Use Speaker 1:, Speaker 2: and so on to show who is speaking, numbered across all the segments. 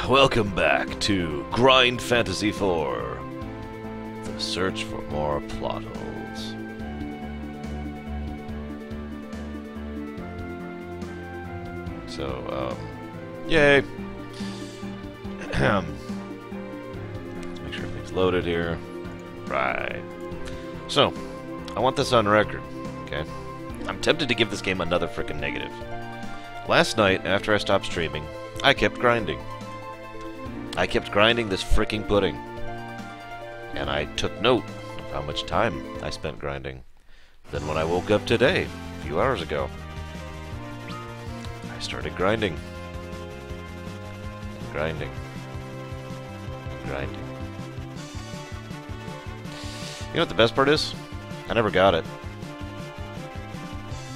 Speaker 1: Welcome back to Grind Fantasy 4, the search for more plot holes. So, yay! Let's make sure everything's loaded here. Right. So, I want this on record, okay? I'm tempted to give this game another frickin' negative. Last night, after I stopped streaming, I kept grinding. I kept grinding this freaking pudding. And I took note of how much time I spent grinding. Then when I woke up today, a few hours ago, I started grinding. Grinding. Grinding. You know what the best part is? I never got it.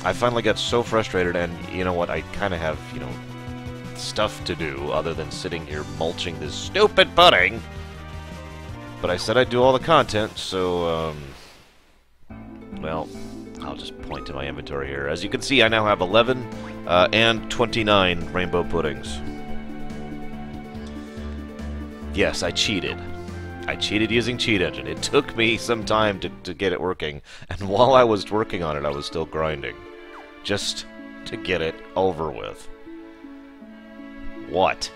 Speaker 1: I finally got so frustrated, and you know what? I kind of have, you know, stuff to do other than sitting here mulching this stupid pudding. But I said I'd do all the content, so, well, I'll just point to my inventory here. As you can see, I now have 11 and 29 rainbow puddings. Yes, I cheated. I cheated using Cheat Engine. It took me some time to get it working, and while I was working on it, I was still grinding. Just to get it over with. What?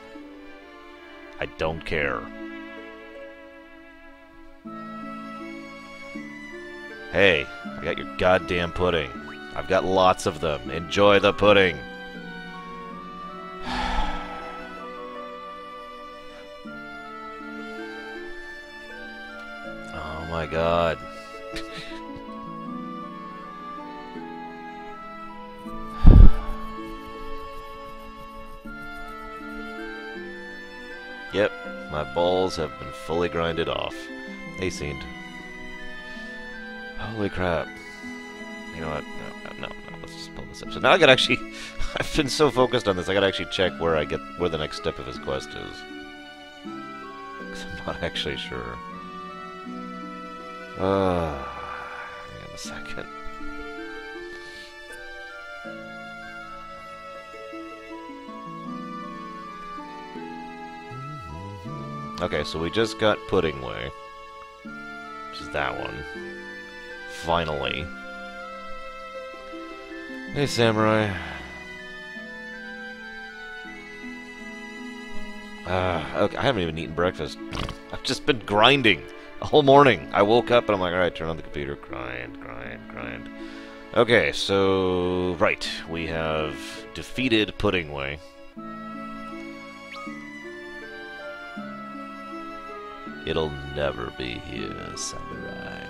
Speaker 1: I don't care. Hey, I got your goddamn pudding. I've got lots of them. Enjoy the pudding. Oh my god. Yep, my balls have been fully grinded off. They seemed. Holy crap. You know what? No, let's just pull this up. So now I gotta actually... I've been so focused on this, I gotta actually check where the next step of his quest is. 'Cause I'm not actually sure. Hang on a second. Okay, so we just got Pudding Way, which is that one. Finally. Hey, Samurai. Okay, I haven't even eaten breakfast. I've just been grinding the whole morning. I woke up and I'm like, alright, turn on the computer. Grind. Okay, so... Right, we have defeated Pudding Way. It'll never be here, Samurai.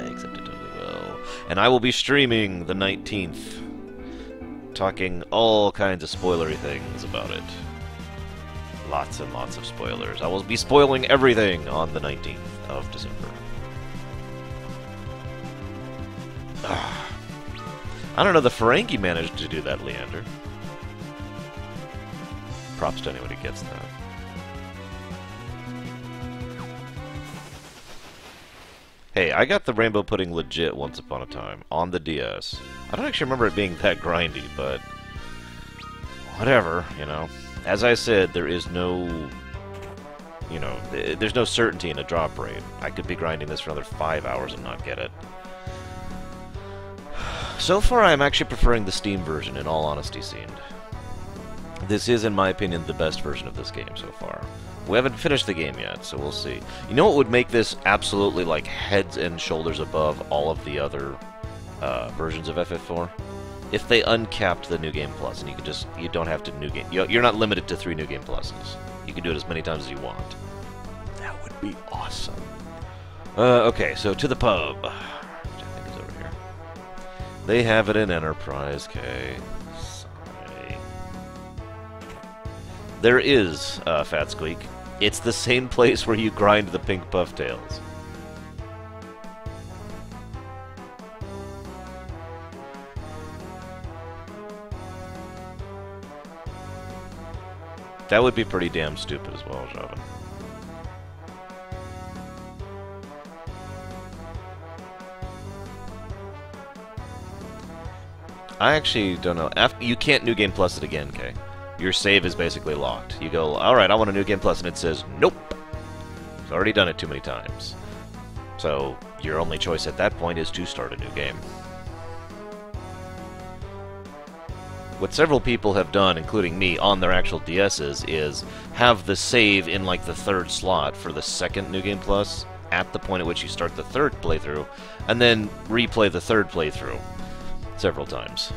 Speaker 1: Except it totally will. And I will be streaming the 19th, talking all kinds of spoilery things about it. Lots and lots of spoilers. I will be spoiling everything on the 19th of December. I don't know, the Ferengi managed to do that, Leander. Props to anyone who gets that. Hey, I got the rainbow pudding legit once upon a time, on the DS. I don't actually remember it being that grindy, but... whatever, you know. As I said, there is no... you know, there's no certainty in a drop rate. I could be grinding this for another 5 hours and not get it. So far, I'm actually preferring the Steam version, in all honesty, seemed. This is, in my opinion, the best version of this game so far. We haven't finished the game yet, so we'll see. You know what would make this absolutely, like, heads and shoulders above all of the other versions of FF4? If they uncapped the New Game Plus, and you could just, you don't have to New Game, you're not limited to 3 New Game Pluses. You can do it as many times as you want. That would be awesome. Okay, so to the pub, which I think is over here. They have it in Enterprise, okay. Sorry. There is, Fat Squeak. It's the same place where you grind the pink pufftails. That would be pretty damn stupid as well, Javin. I actually don't know. You can't New Game Plus it again, Kay. your save is basically locked. You go, alright, I want a New Game Plus, and it says, nope. It's already done it too many times. So, your only choice at that point is to start a new game. What several people have done, including me, on their actual DSs, is have the save in, like, the third slot for the second New Game Plus, at the point at which you start the third playthrough, and then replay the third playthrough several times.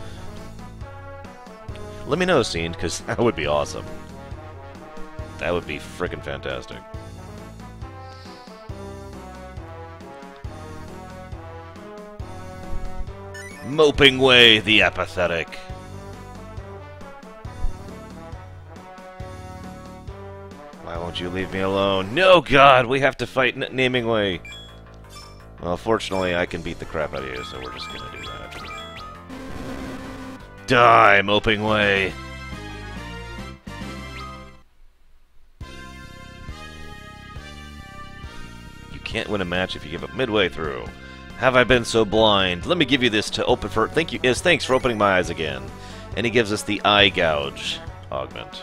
Speaker 1: Let me know, Scene, because that would be awesome. That would be frickin' fantastic. Moping Way, the apathetic. Why won't you leave me alone? No, God, we have to fight Naming Way. Well, fortunately, I can beat the crap out of you, so we're just gonna do that. Die, Moping Way! You can't win a match if you give up midway through. Have I been so blind? Let me give you this to open for... Thank you. Yes, thanks for opening my eyes again. And he gives us the Eye Gouge augment.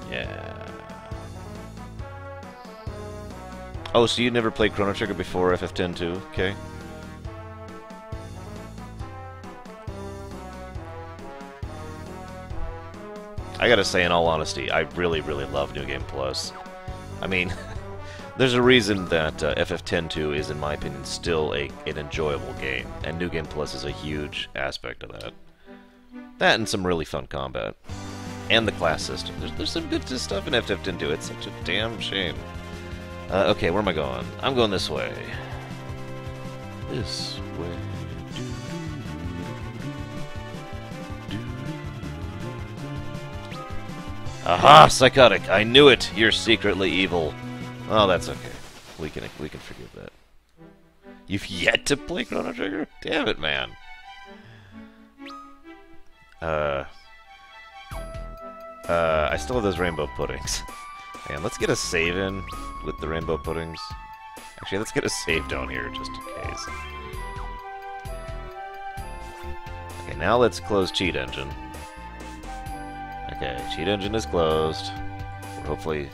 Speaker 1: Yeah. Oh, so you never played Chrono Trigger before FF10 too? Okay. I gotta say, in all honesty, I really, really love New Game Plus. I mean, there's a reason that FF10-2 is, in my opinion, still an enjoyable game, and New Game Plus is a huge aspect of that. That and some really fun combat. And the class system. There's some good stuff in FF10-2. It's such a damn shame. Okay, where am I going? I'm going this way. This way. Aha, Psychotic! I knew it! You're secretly evil. Oh, that's okay. We can forgive that. You've yet to play Chrono Trigger? Damn it, man. I still have those rainbow puddings. Man, let's get a save in with the rainbow puddings. Actually, let's get a save down here, just in case. Okay, now let's close Cheat Engine. Okay, Cheat Engine is closed. We're hopefully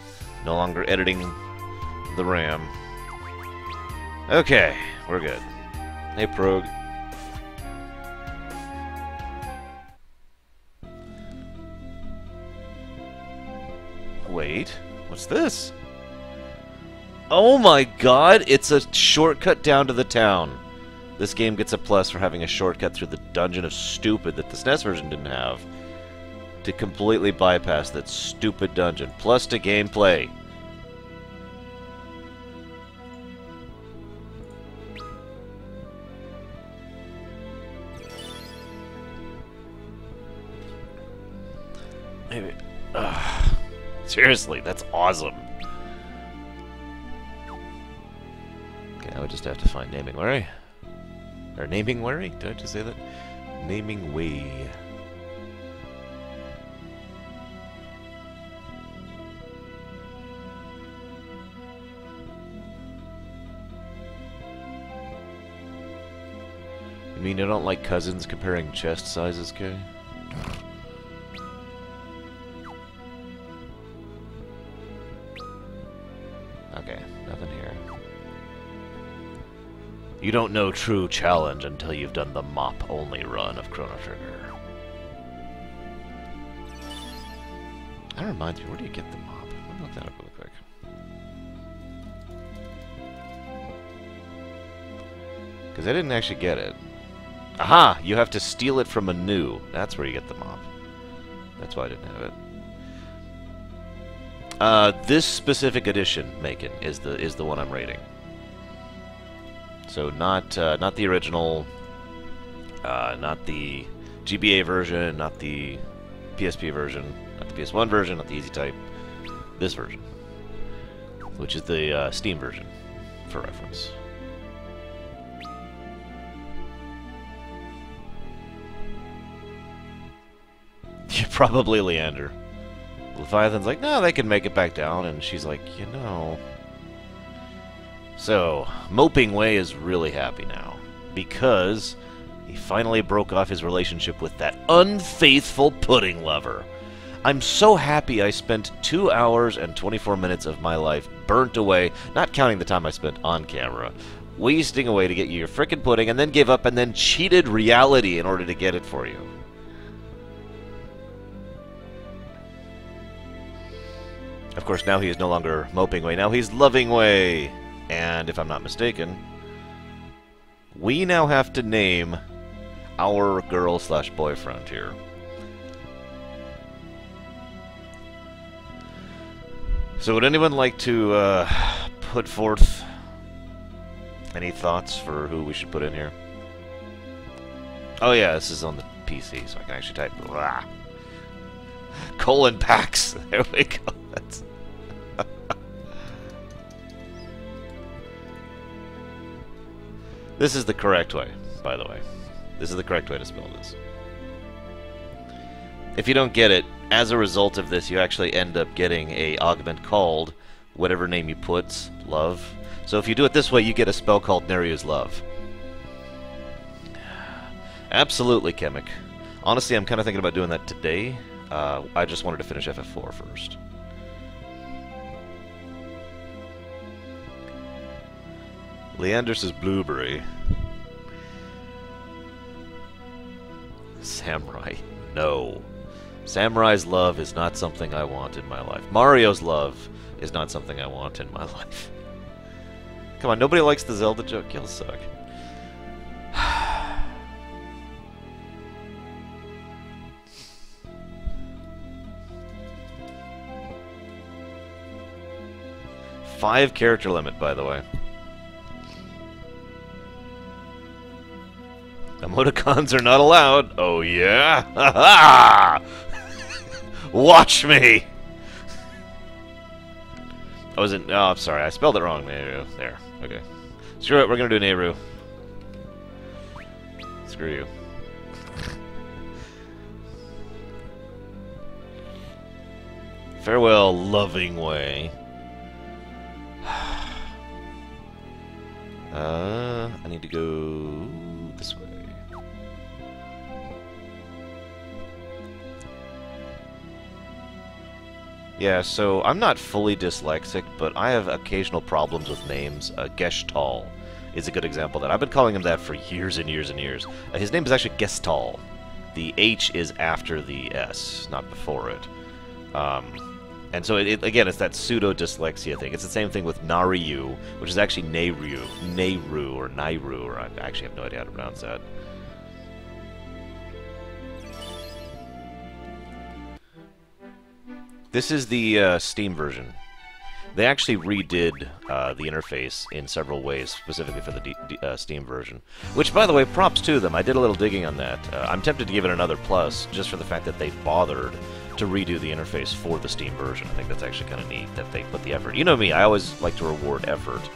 Speaker 1: no longer editing the RAM. Okay, we're good. Hey, Prog. Wait, what's this? Oh my god, it's a shortcut down to the town. This game gets a plus for having a shortcut through the Dungeon of Stupid that the SNES version didn't have. To completely bypass that stupid dungeon. Plus to gameplay. Maybe... seriously, that's awesome. Okay, I would just have to find Naming Way. Or Naming Way? Did I just say that? Naming Way. You mean I don't like cousins comparing chest sizes, Kay? Okay, nothing here. You don't know true challenge until you've done the mop-only run of Chrono Trigger. That reminds me, where do you get the mop? Let me look that up really quick. Because I didn't actually get it. Aha! You have to steal it from a new. That's where you get the mop. That's why I didn't have it. This specific edition, Macon, is the one I'm rating. So not the original, not the GBA version, not the PSP version, not the PS1 version, not the Easy Type. This version, which is the Steam version, for reference. Probably Leander. Leviathan's like, no, they can make it back down, and she's like, you know, So, Moping Way is really happy now, because he finally broke off his relationship with that unfaithful pudding lover. I'm so happy I spent 2 hours and 24 minutes of my life burnt away, not counting the time I spent on camera, wasting away to get you your frickin' pudding, and then gave up and then cheated reality in order to get it for you. Of course, now he is no longer Moping Way, now he's Loving Way. And if I'm not mistaken, we now have to name our girl/boyfriend here. So would anyone like to put forth any thoughts for who we should put in here? Oh yeah, this is on the PC, so I can actually type colon Pax. There we go. That's This is the correct way, by the way. This is the correct way to spell this. If you don't get it, as a result of this, you actually end up getting a augment called whatever name you put, love. So if you do it this way, you get a spell called Neryu's Love. Absolutely, Chemic. Honestly, I'm kind of thinking about doing that today. I just wanted to finish FF4 first. Leanders is Blueberry. Samurai. No. Samurai's love is not something I want in my life. Mario's love is not something I want in my life. Come on, nobody likes the Zelda joke. You'll suck. Five character limit, by the way. Emoticons are not allowed. Oh yeah? Ha ha! Watch me! I wasn't. Oh, I'm sorry. I spelled it wrong. Nehru. There. Okay. Screw it. We're gonna do Nehru. Screw you. Farewell, Loving Way. I need to go this way. Yeah, so I'm not fully dyslexic, but I have occasional problems with names. Gestalt is a good example of that. I've been calling him that for years and years and years. His name is actually Gestalt. The H is after the S, not before it. And so, again, it's that pseudo-dyslexia thing. It's the same thing with Naryu, which is actually Nehru, or Nairu, or I actually have no idea how to pronounce that. This is the Steam version. They actually redid the interface in several ways, specifically for the Steam version. Which, by the way, props to them. I did a little digging on that. I'm tempted to give it another plus, just for the fact that they bothered to redo the interface for the Steam version. I think that's actually kind of neat that they put the effort. You know me, I always like to reward effort.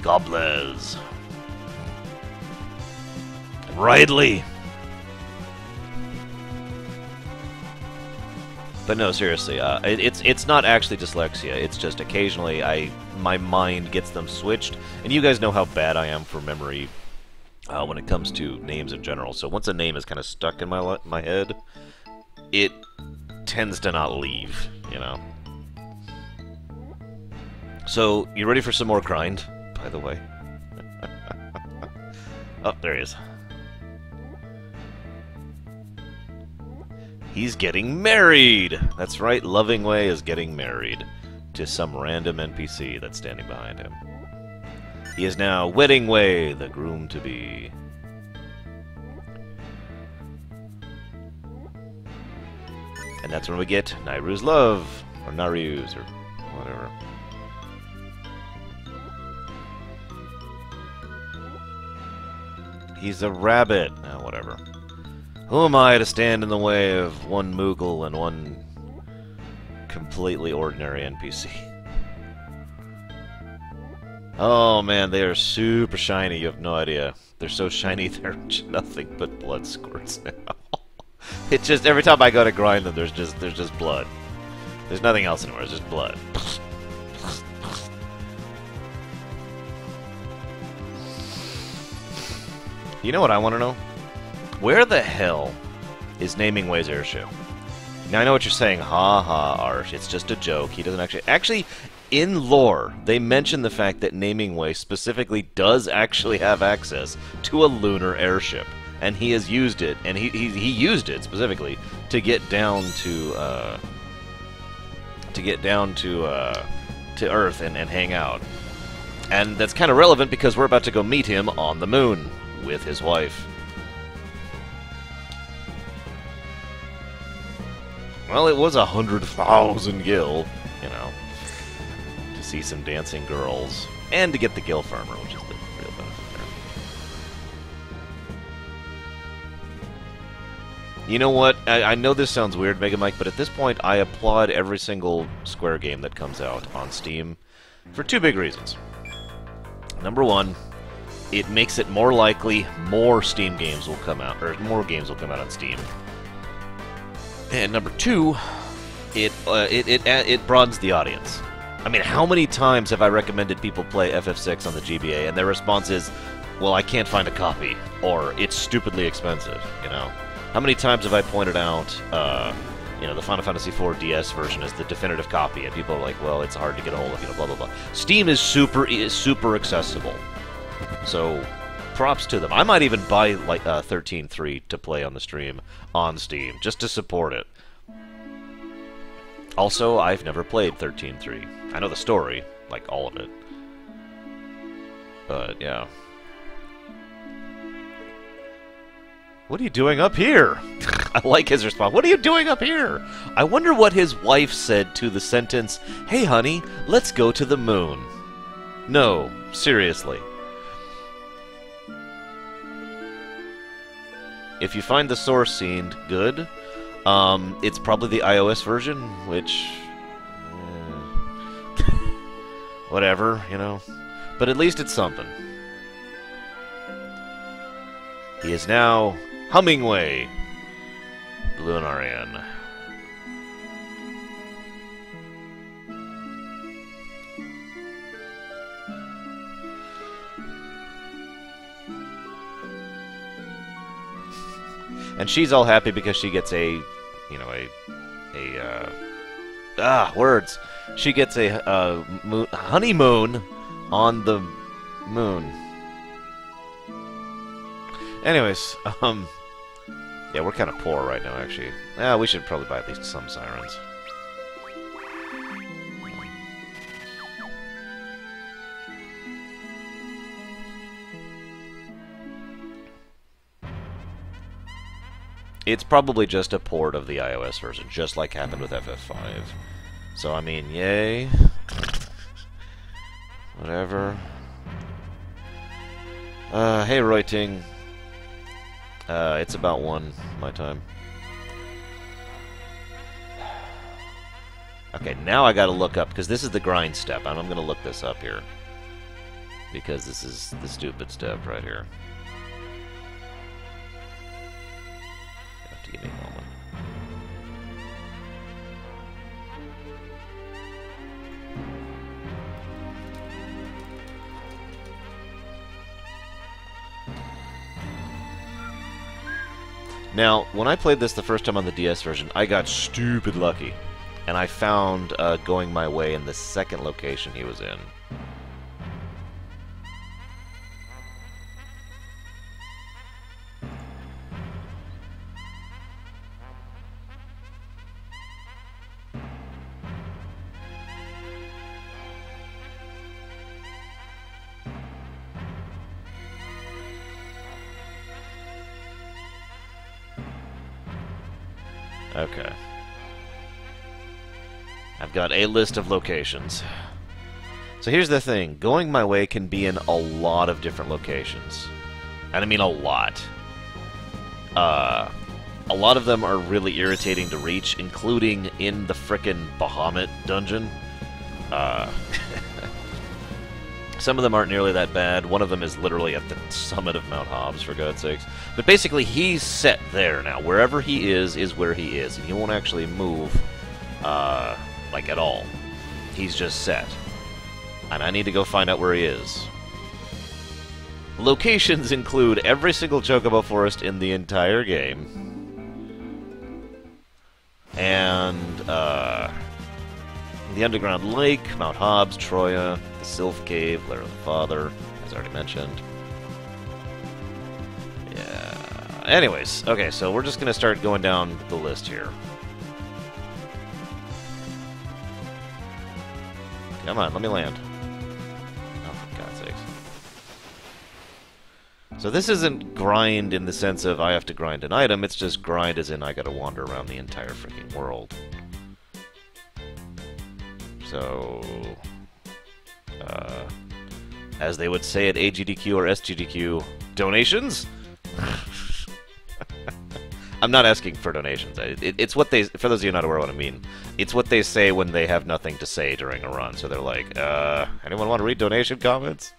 Speaker 1: Goblins. Ridley. But no, seriously, it's not actually dyslexia. It's just occasionally my mind gets them switched, and you guys know how bad I am for memory when it comes to names in general. So once a name is kind of stuck in my head, it tends to not leave, you know. So you ready for some more grind? By the way. Oh, there he is. He's getting married! That's right, Loving Way is getting married to some random NPC that's standing behind him. He is now Wedding Way, the groom-to-be. And that's when we get Nairu's Love, or Naryu's, or whatever. He's a rabbit. Oh, whatever. Who am I to stand in the way of one Moogle and one completely ordinary NPC? Oh man, they are super shiny, you have no idea. They're so shiny, they're nothing but blood squirts now. It's just, every time I go to grind them, there's just blood. There's nothing else anymore, it's just blood. You know what I want to know? Where the hell is Namingway's airship? Now, I know what you're saying. Ha ha, Arsh. It's just a joke. He doesn't actually... Actually, in lore, they mention the fact that Namingway specifically does actually have access to a lunar airship. And he has used it, and he used it specifically to get down to Earth and hang out. And that's kind of relevant because we're about to go meet him on the moon with his wife. Well, it was 100,000 gil, you know, to see some dancing girls and to get the gil farmer, which is the real benefit there. You know what? I know this sounds weird, Mega Mike, but at this point I applaud every single Square game that comes out on Steam for two big reasons. Number one, it makes it more likely more Steam games will come out, or more games will come out on Steam. And number two, it broadens the audience. I mean, how many times have I recommended people play FF6 on the GBA, and their response is, well, I can't find a copy, or it's stupidly expensive, you know? How many times have I pointed out, you know, the Final Fantasy IV DS version is the definitive copy, and people are like, well, it's hard to get a hold of, you know, blah, blah, blah. Steam is super accessible. So, props to them. I might even buy, like, 13.3 to play on the stream on Steam, just to support it. Also, I've never played 13.3. I know the story, like, all of it. But, yeah. What are you doing up here? I like his response. What are you doing up here? I wonder what his wife said to the sentence, hey honey, let's go to the moon. No, seriously. If you find the source scene, good. It's probably the iOS version, which... whatever, you know. But at least it's something. He is now Hummingway, Lorerunner. And she's all happy because she gets a, you know, words. She gets a honeymoon on the moon. Anyways, yeah, we're kind of poor right now, actually. We should probably buy at least some sirens. It's probably just a port of the iOS version, just like happened with FF5. So, I mean, yay. Whatever. Hey, Roiting. It's about 1 my time. Okay, now I gotta look up, because this is the grind step, and I'm gonna look this up here. Because this is the stupid step right here. You have to give me a moment. Now, when I played this the first time on the DS version, I got stupid lucky. And I found going my way in the second location he was in. Okay. I've got a list of locations. So here's the thing. Going my way can be in a lot of different locations. And I mean a lot. A lot of them are really irritating to reach, including in the frickin' Bahamut dungeon. Some of them aren't nearly that bad. One of them is literally at the summit of Mount Hobbs, for God's sakes. But basically, he's set there now. Wherever he is where he is. And he won't actually move, like, at all. He's just set. And I need to go find out where he is. Locations include every single chocobo forest in the entire game. And, the Underground Lake, Mount Hobbs, Troya, the Sylph Cave, Lair of the Father, as already mentioned. Yeah. Anyways, okay, so we're just gonna start going down the list here. Come on, let me land. Oh, for God's sakes. So this isn't grind in the sense of I have to grind an item, it's just grind as in I gotta wander around the entire freaking world. So, as they would say at AGDQ or SGDQ, donations? I'm not asking for donations. It's what they, for those of you not aware of what I mean, it's what they say when they have nothing to say during a run. So they're like, anyone want to read donation comments?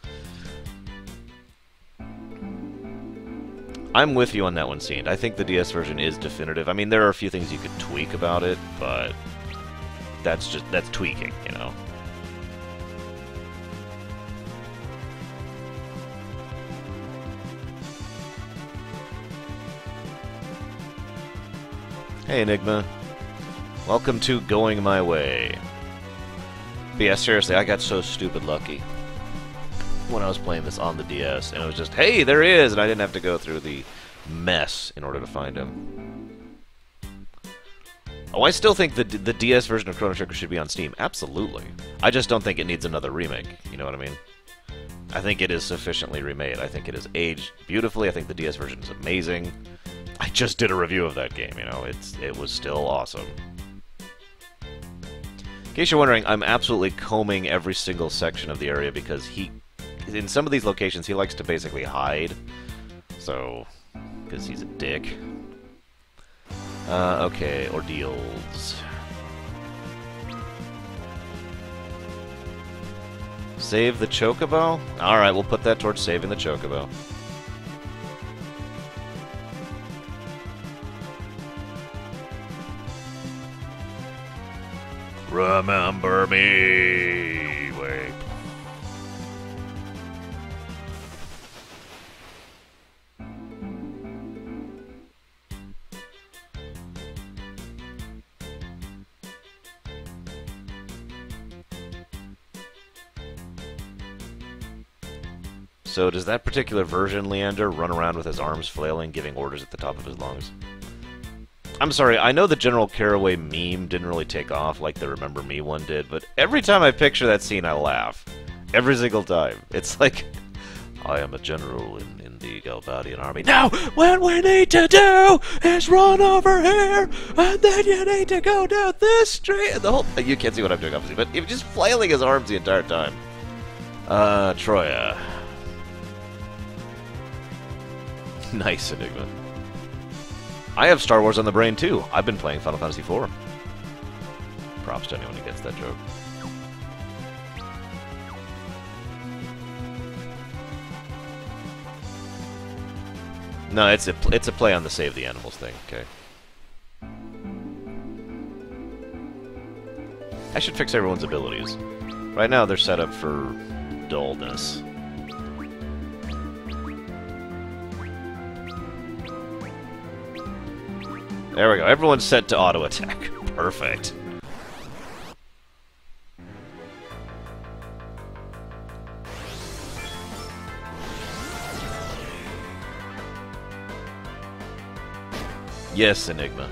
Speaker 1: I'm with you on that one, Scene. I think the DS version is definitive. I mean, there are a few things you could tweak about it, but that's tweaking, you know? Hey, Enigma. Welcome to Going My Way. But yeah, seriously, I got so stupid lucky when I was playing this on the DS, and it was just, hey, there he is, and I didn't have to go through the mess in order to find him. Oh, I still think the DS version of Chrono Trigger should be on Steam. Absolutely. I just don't think it needs another remake. You know what I mean? I think it is sufficiently remade. I think it is aged beautifully. I think the DS version is amazing. I just did a review of that game, you know. It was still awesome. In case you're wondering, I'm absolutely combing every single section of the area because in some of these locations, he likes to basically hide. So, because he's a dick. Okay, ordeals. Save the Chocobo? Alright, we'll put that towards saving the Chocobo. Remember me! Wait. So does that particular version, Leander, run around with his arms flailing, giving orders at the top of his lungs? I'm sorry, I know the General Caraway meme didn't really take off like the Remember Me one did, but every time I picture that scene, I laugh. Every single time. It's like, I am a general in the Galbadian army. Now, what we need to do is run over here, and then you need to go down this street, and the whole... You can't see what I'm doing, obviously, but he was just flailing his arms the entire time. Troya. Nice, Enigma. I have Star Wars on the brain, too. I've been playing Final Fantasy IV. Props to anyone who gets that joke. No, it's a play on the save the animals thing, okay. I should fix everyone's abilities. Right now, they're set up for dullness. There we go. Everyone's set to auto attack. Perfect. Yes, Enigma.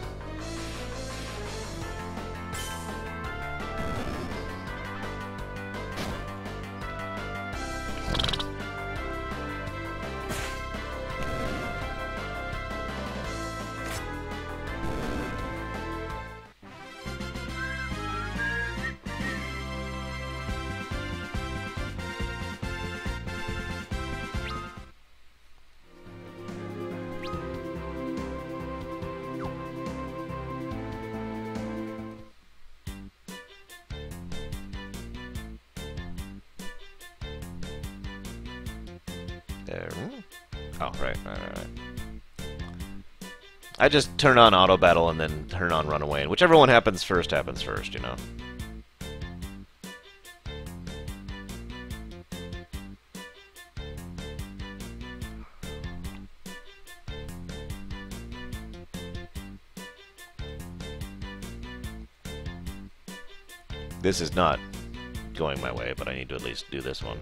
Speaker 1: There. Oh, right. I just turn on auto battle and then turn on run away, and whichever one happens first, you know. This is not going my way, but I need to at least do this one.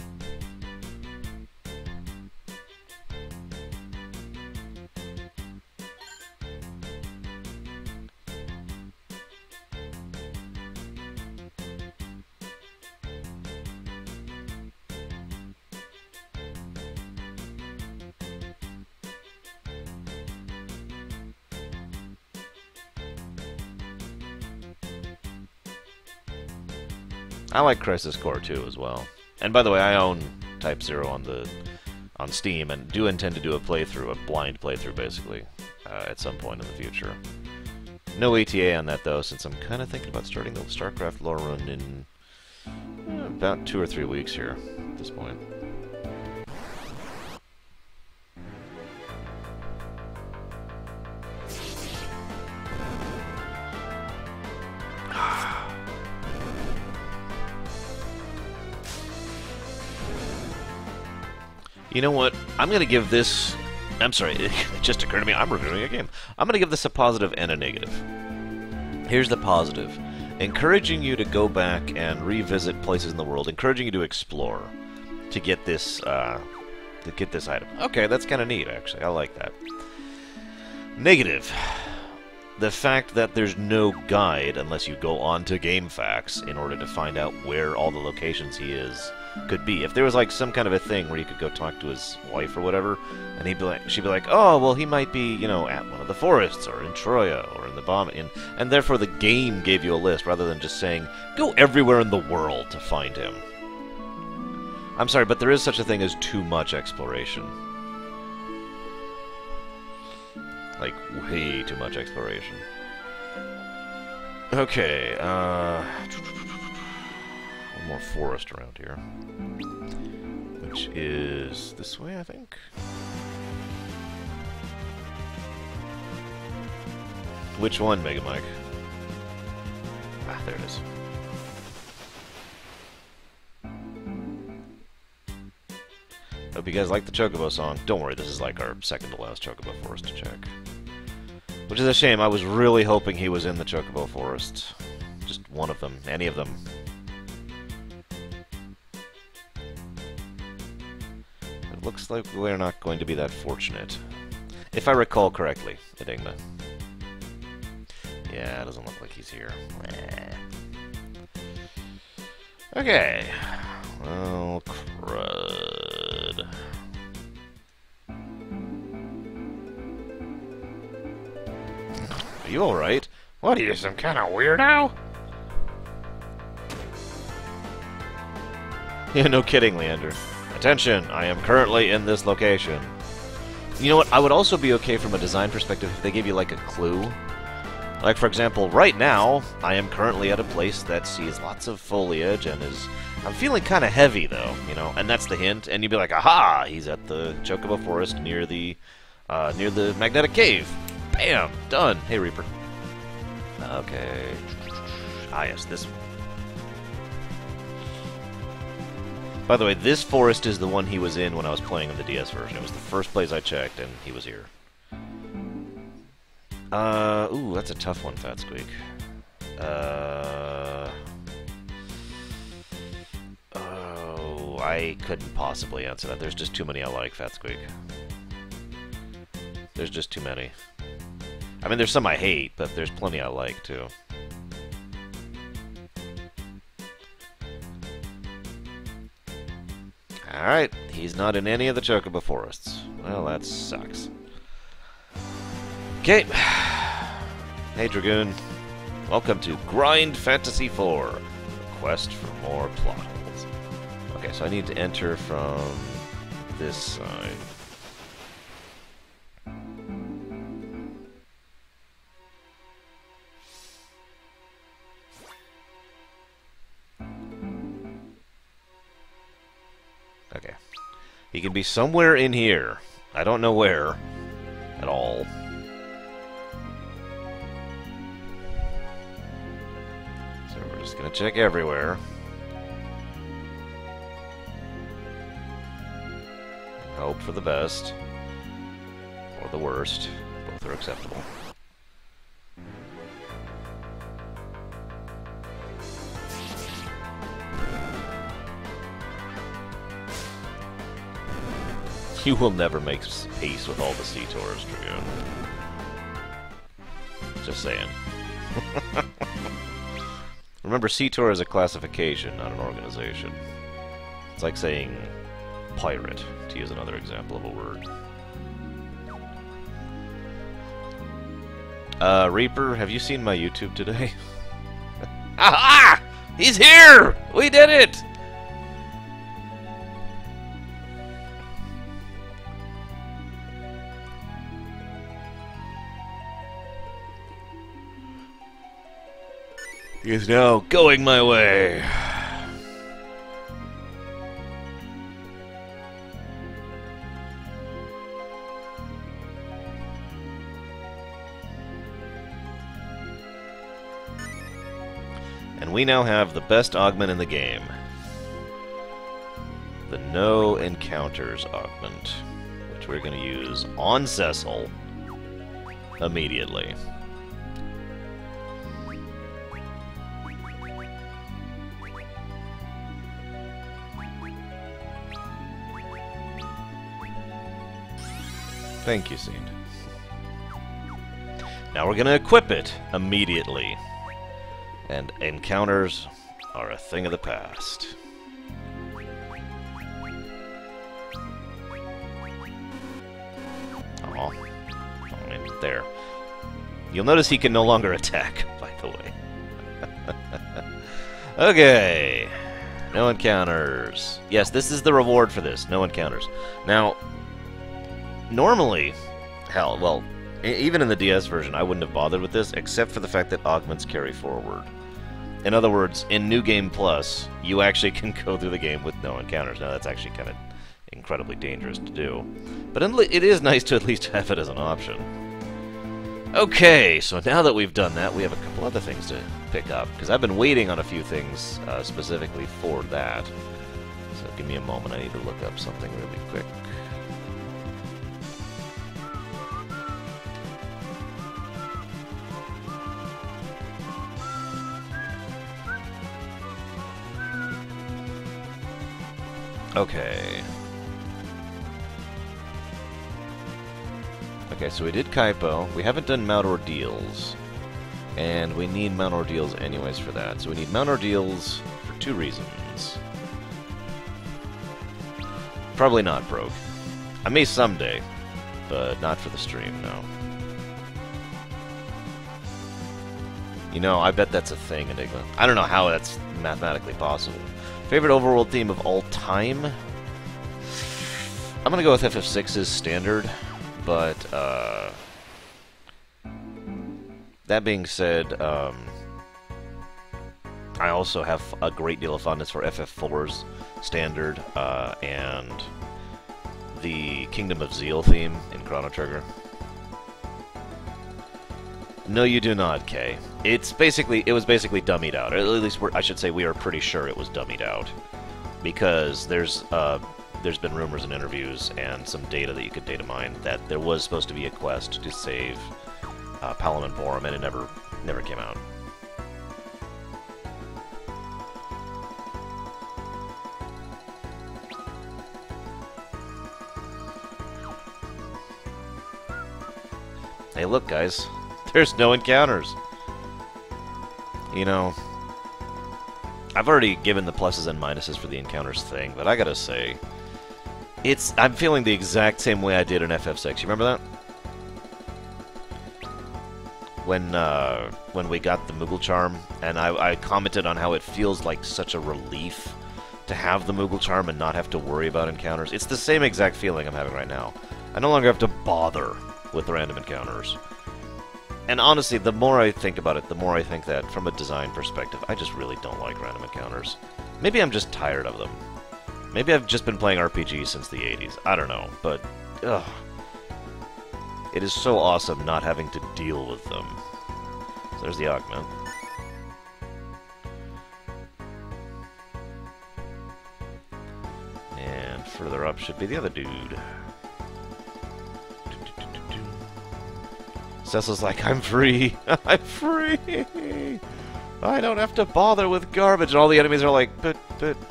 Speaker 1: I like Crisis Core 2 as well. And by the way, I own Type 0 on Steam and do intend to do a playthrough, a blind playthrough basically, at some point in the future. No ETA on that though, since I'm kind of thinking about starting the StarCraft lore run in about 2 or 3 weeks here at this point. You know what? I'm going to give this... I'm sorry, it just occurred to me, I'm reviewing a game. I'm going to give this a positive and a negative. Here's the positive. Encouraging you to go back and revisit places in the world, encouraging you to explore to get this item. Okay, that's kind of neat, actually. I like that. Negative. The fact that there's no guide unless you go on to GameFAQs in order to find out where all the locations he is could be. If there was like some kind of a thing where you could go talk to his wife or whatever, and she'd be like, oh, well, he might be, you know, at one of the forests, or in Troya, or in the bomb, and therefore the game gave you a list, rather than just saying, go everywhere in the world to find him. I'm sorry, but there is such a thing as too much exploration. Like, way too much exploration. Okay, one more forest around here. Which is this way, I think? Which one, Mega Mike? Ah, there it is. Hope you guys like the Chocobo song. Don't worry, this is like our second to last Chocobo forest to check. Which is a shame, I was really hoping he was in the Chocobo forest. Just one of them, any of them. It looks like we're not going to be that fortunate. If I recall correctly, Enigma. Yeah, it doesn't look like he's here. Okay. Well, crud. Are you alright? What are you, some kind of weirdo? Yeah, no kidding, Leander. Attention, I am currently in this location. You know what, I would also be okay from a design perspective if they gave you like a clue. Like, for example, right now, I am currently at a place that sees lots of foliage and is... I'm feeling kind of heavy, though, you know, and that's the hint, and you'd be like, aha, he's at the Chocobo Forest near the magnetic cave. Bam! Done! Hey, Reaper. Okay. Ah, yes, this one. By the way, this forest is the one he was in when I was playing on the DS version. It was the first place I checked, and he was here. Ooh, that's a tough one, Fat Squeak. Oh, I couldn't possibly answer that. There's just too many I like, Fat Squeak. There's just too many. I mean, there's some I hate, but there's plenty I like, too. Alright, he's not in any of the Chocobo Forests. Well, that sucks. Okay. Hey, Dragoon. Welcome to Grind Fantasy 4. Quest for more plot holes. Okay, so I need to enter from this side. Okay. He can be somewhere in here. I don't know where at all. So we're just gonna check everywhere. Hope for the best. Or the worst. Both are acceptable. You will never make peace with all the Sea-Taurs, Dragoon. Just saying. Remember, Sea-Taur is a classification, not an organization. It's like saying pirate, to use another example of a word. Reaper, have you seen my YouTube today? Aha! He's here! We did it! He is now going my way. And we now have the best augment in the game. The No Encounters augment, which we're going to use on Cecil immediately. Thank you, Scene. Now we're going to equip it immediately. And encounters are a thing of the past. Oh, there. You'll notice he can no longer attack, by the way. Okay. No encounters. Yes, this is the reward for this. No encounters. Now, normally, hell, well, even in the DS version, I wouldn't have bothered with this, except for the fact that augments carry forward. In other words, in New Game Plus, you actually can go through the game with no encounters. Now, that's actually kind of incredibly dangerous to do. But it is nice to at least have it as an option. Okay, so now that we've done that, we have a couple other things to pick up, because I've been waiting on a few things specifically for that. So give me a moment, I need to look up something really quick. Okay. Okay, so we did Kaipo. We haven't done Mount Ordeals. And we need Mount Ordeals anyways for that. So we need Mount Ordeals for two reasons. Probably not broke. I may someday, but not for the stream, no. You know, I bet that's a thing, Enigma. I don't know how that's mathematically possible. Favorite overworld theme of all time? I'm gonna go with FF6's standard, but that being said, I also have a great deal of fondness for FF4's standard and the Kingdom of Zeal theme in Chrono Trigger. No, you do not, Kay. It was basically dummied out. Or at least I should say we are pretty sure it was dummied out, because there's been rumors and interviews and some data that you could data mine that there was supposed to be a quest to save Palom and Borum, and it never came out. Hey, look, guys. There's no encounters. You know, I've already given the pluses and minuses for the encounters thing, but I gotta say, I'm feeling the exact same way I did in FF6. You remember that? When we got the Moogle Charm, and I commented on how it feels like such a relief to have the Moogle Charm and not have to worry about encounters. It's the same exact feeling I'm having right now. I no longer have to bother with random encounters. And honestly, the more I think about it, the more I think that, from a design perspective, I just really don't like random encounters. Maybe I'm just tired of them. Maybe I've just been playing RPGs since the 80s. I don't know, but, ugh. It is so awesome not having to deal with them. So there's the augment. And further up should be the other dude. Cecil's like, I'm free. I'm free. I don't have to bother with garbage. And all the enemies are like, but.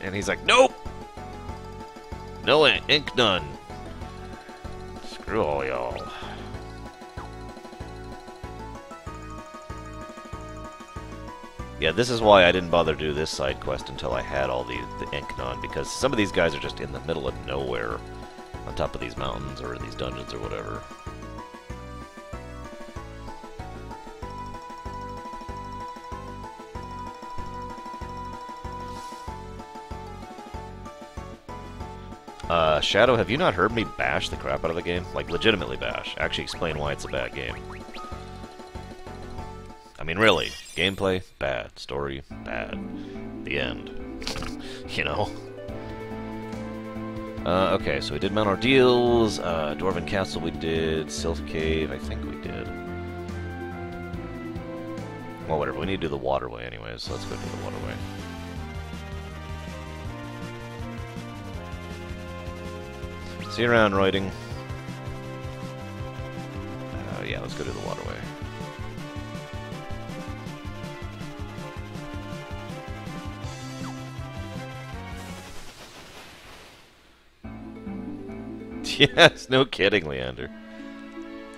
Speaker 1: And he's like, nope. No ink none. Screw all y'all. Yeah, this is why I didn't bother to do this side quest until I had all the Enknon, because some of these guys are just in the middle of nowhere, on top of these mountains, or in these dungeons, or whatever. Shadow, have you not heard me bash the crap out of the game? Like, legitimately bash. Actually explain why it's a bad game. I mean, really. Gameplay, bad. Story, bad. The end. You know? Okay, so we did Mount Ordeals, Dwarven Castle we did, Sylph Cave, I think we did. Well, whatever, we need to do the waterway anyways, so let's go do the waterway. See you around, Royding. Yeah, let's go to the waterway. Yes, no kidding, Leander.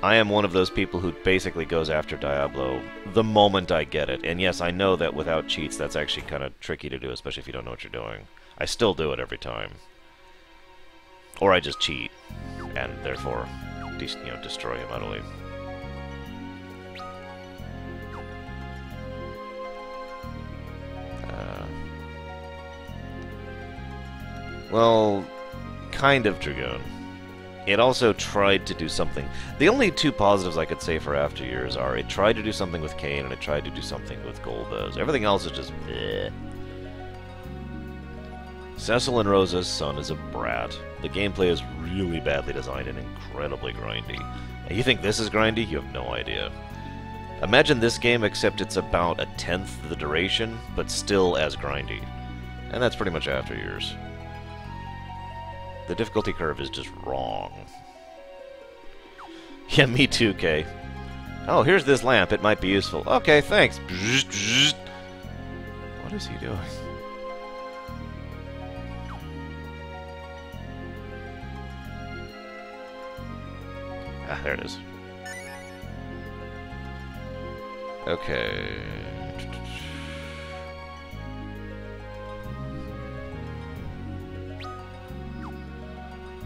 Speaker 1: I am one of those people who basically goes after Diablo the moment I get it. And yes, I know that without cheats, that's actually kind of tricky to do, especially if you don't know what you're doing. I still do it every time. Or I just cheat, and therefore, destroy him utterly. Well, kind of Dragoon. It also tried to do something. The only two positives I could say for After Years are it tried to do something with Cain, and it tried to do something with Golbez. Everything else is just bleh. Cecil and Rosa's son is a brat. The gameplay is really badly designed and incredibly grindy. And you think this is grindy? You have no idea. Imagine this game, except it's about 1/10 the duration, but still as grindy. And that's pretty much After Years. The difficulty curve is just wrong. Yeah, me too, Kay. Oh, here's this lamp. It might be useful. Okay, thanks. What is he doing? Ah, there it is. Okay.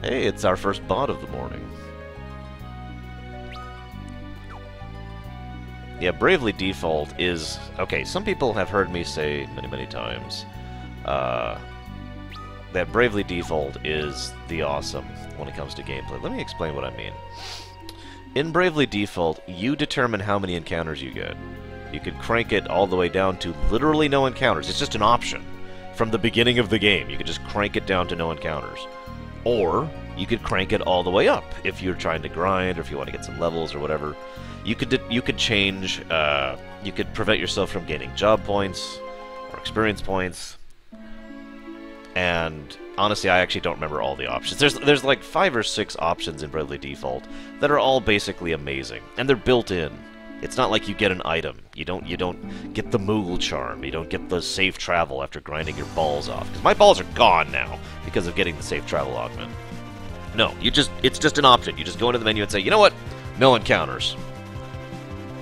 Speaker 1: Hey, it's our first bot of the morning. Yeah, Bravely Default is... Okay, some people have heard me say many, many times that Bravely Default is the awesome when it comes to gameplay. Let me explain what I mean. In Bravely Default, you determine how many encounters you get. You could crank it all the way down to literally no encounters. It's just an option. From the beginning of the game, you could just crank it down to no encounters. Or, you could crank it all the way up if you're trying to grind or if you want to get some levels or whatever. You could change, you could prevent yourself from gaining job points or experience points. And honestly, I actually don't remember all the options. There's like 5 or 6 options in Bravely Default that are all basically amazing, and they're built in. It's not like you get an item. You don't get the Moogle charm. You don't get the safe travel after grinding your balls off. Because my balls are gone now because of getting the safe travel augment. No, it's just an option. You just go into the menu and say, you know what? No encounters.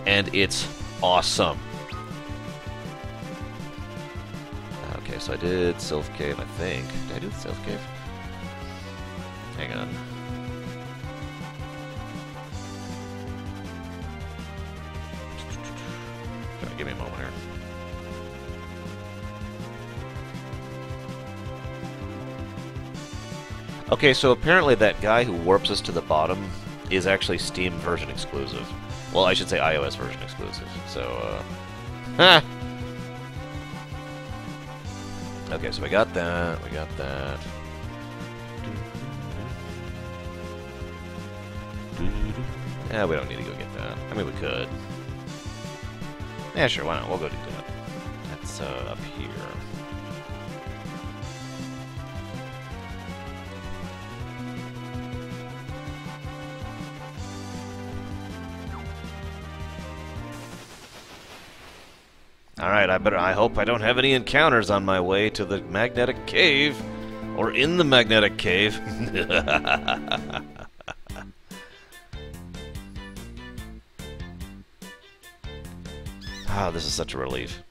Speaker 1: And it's awesome. Okay, so I did Sylph Cave, I think. Did I do the Sylph Cave? Hang on. Give me a moment here. Okay, so apparently that guy who warps us to the bottom is actually Steam version exclusive. Well, I should say iOS version exclusive. So, Okay, so we got that. We got that. Yeah, we don't need to go get that. I mean, we could. Yeah, sure, why not? We'll go do that. That's up here. Alright, I hope I don't have any encounters on my way to the magnetic cave. Or in the magnetic cave. Ah, this is such a relief.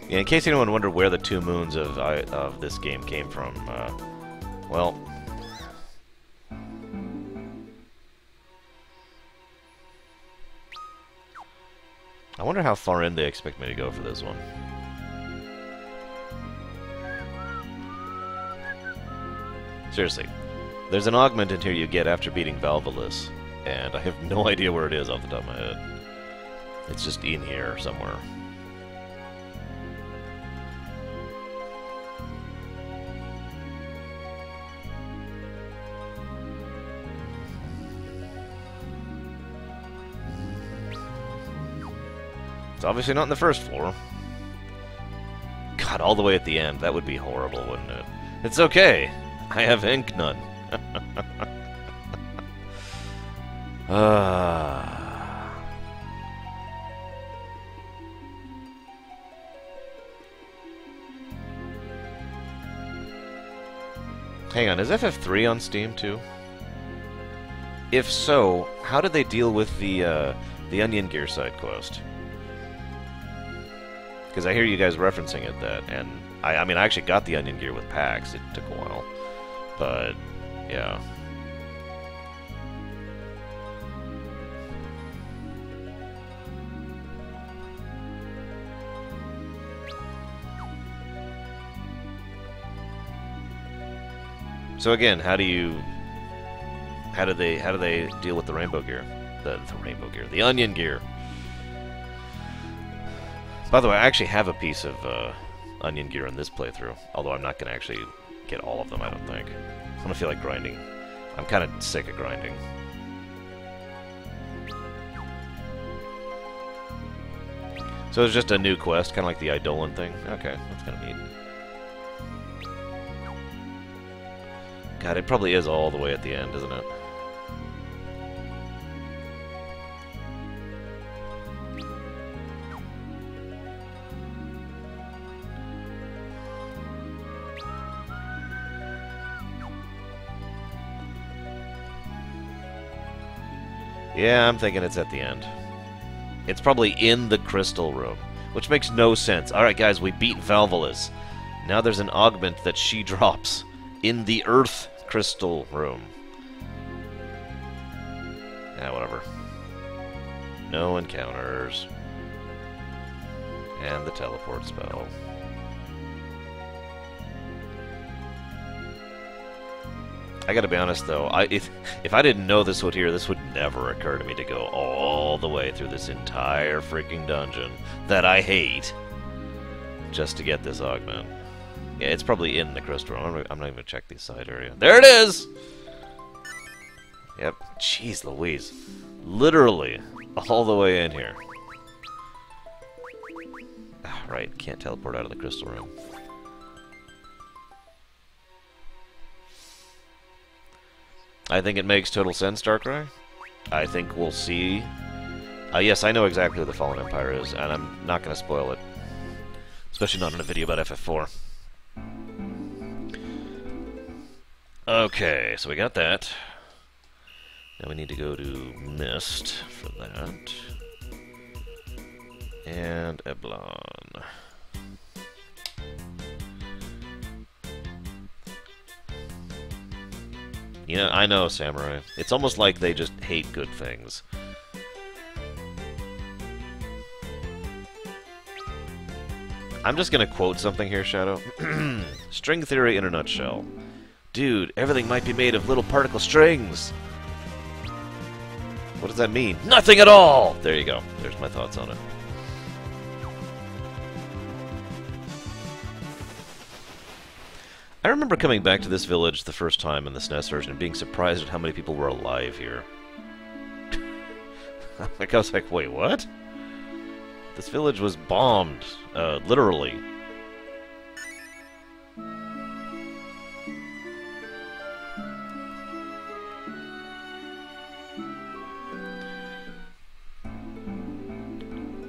Speaker 1: Yeah, in case anyone wondered where the 2 moons of this game came from, well... I wonder how far in they expect me to go for this one. Seriously. There's an augment in here you get after beating Valvolus, and I have no idea where it is off the top of my head. It's just in here somewhere. It's obviously not in the first floor. God, all the way at the end. That would be horrible, wouldn't it? It's okay. I have ink none. Hang on, is FF3 on Steam too? If so, how did they deal with the Onion Gear side quest? Because I hear you guys referencing it, and I mean, I actually got the Onion Gear with PAX. It took a while, but yeah. So again, how do they deal with the Rainbow Gear? The Rainbow Gear, the Onion Gear. By the way, I actually have a piece of Onion Gear in this playthrough, although I'm not going to actually get all of them, I don't think. I don't feel like grinding. I'm kind of sick of grinding. So it's just a new quest, kind of like the Eidolon thing? Okay, that's kind of neat. God, it probably is all the way at the end, isn't it? Yeah, I'm thinking it's at the end. It's probably in the crystal room, which makes no sense. Alright guys, we beat Valvolus. Now there's an augment that she drops in the Earth crystal room. Yeah, whatever. No encounters. And the teleport spell. I gotta be honest though, if I didn't know this would here, this would never occur to me to go all the way through this entire freaking dungeon that I hate just to get this augment. Yeah, it's probably in the crystal room. I'm not even gonna check the side area. There it is! Yep. Jeez Louise. Literally all the way in here. Ah, right, can't teleport out of the crystal room. I think it makes total sense, Darkrai. I think we'll see. Yes, I know exactly who the Fallen Empire is, and I'm not going to spoil it. Especially not in a video about FF4. Okay, so we got that. Now we need to go to Mist for that. And Eblon. You know, I know, Samurai. It's almost like they just hate good things. I'm just gonna quote something here, Shadow. String theory in a nutshell. Dude, everything might be made of little particle strings! What does that mean? Nothing at all! There you go. There's my thoughts on it. I remember coming back to this village the first time in the SNES version and being surprised at how many people were alive here. Like, I was like, wait, what? This village was bombed, literally.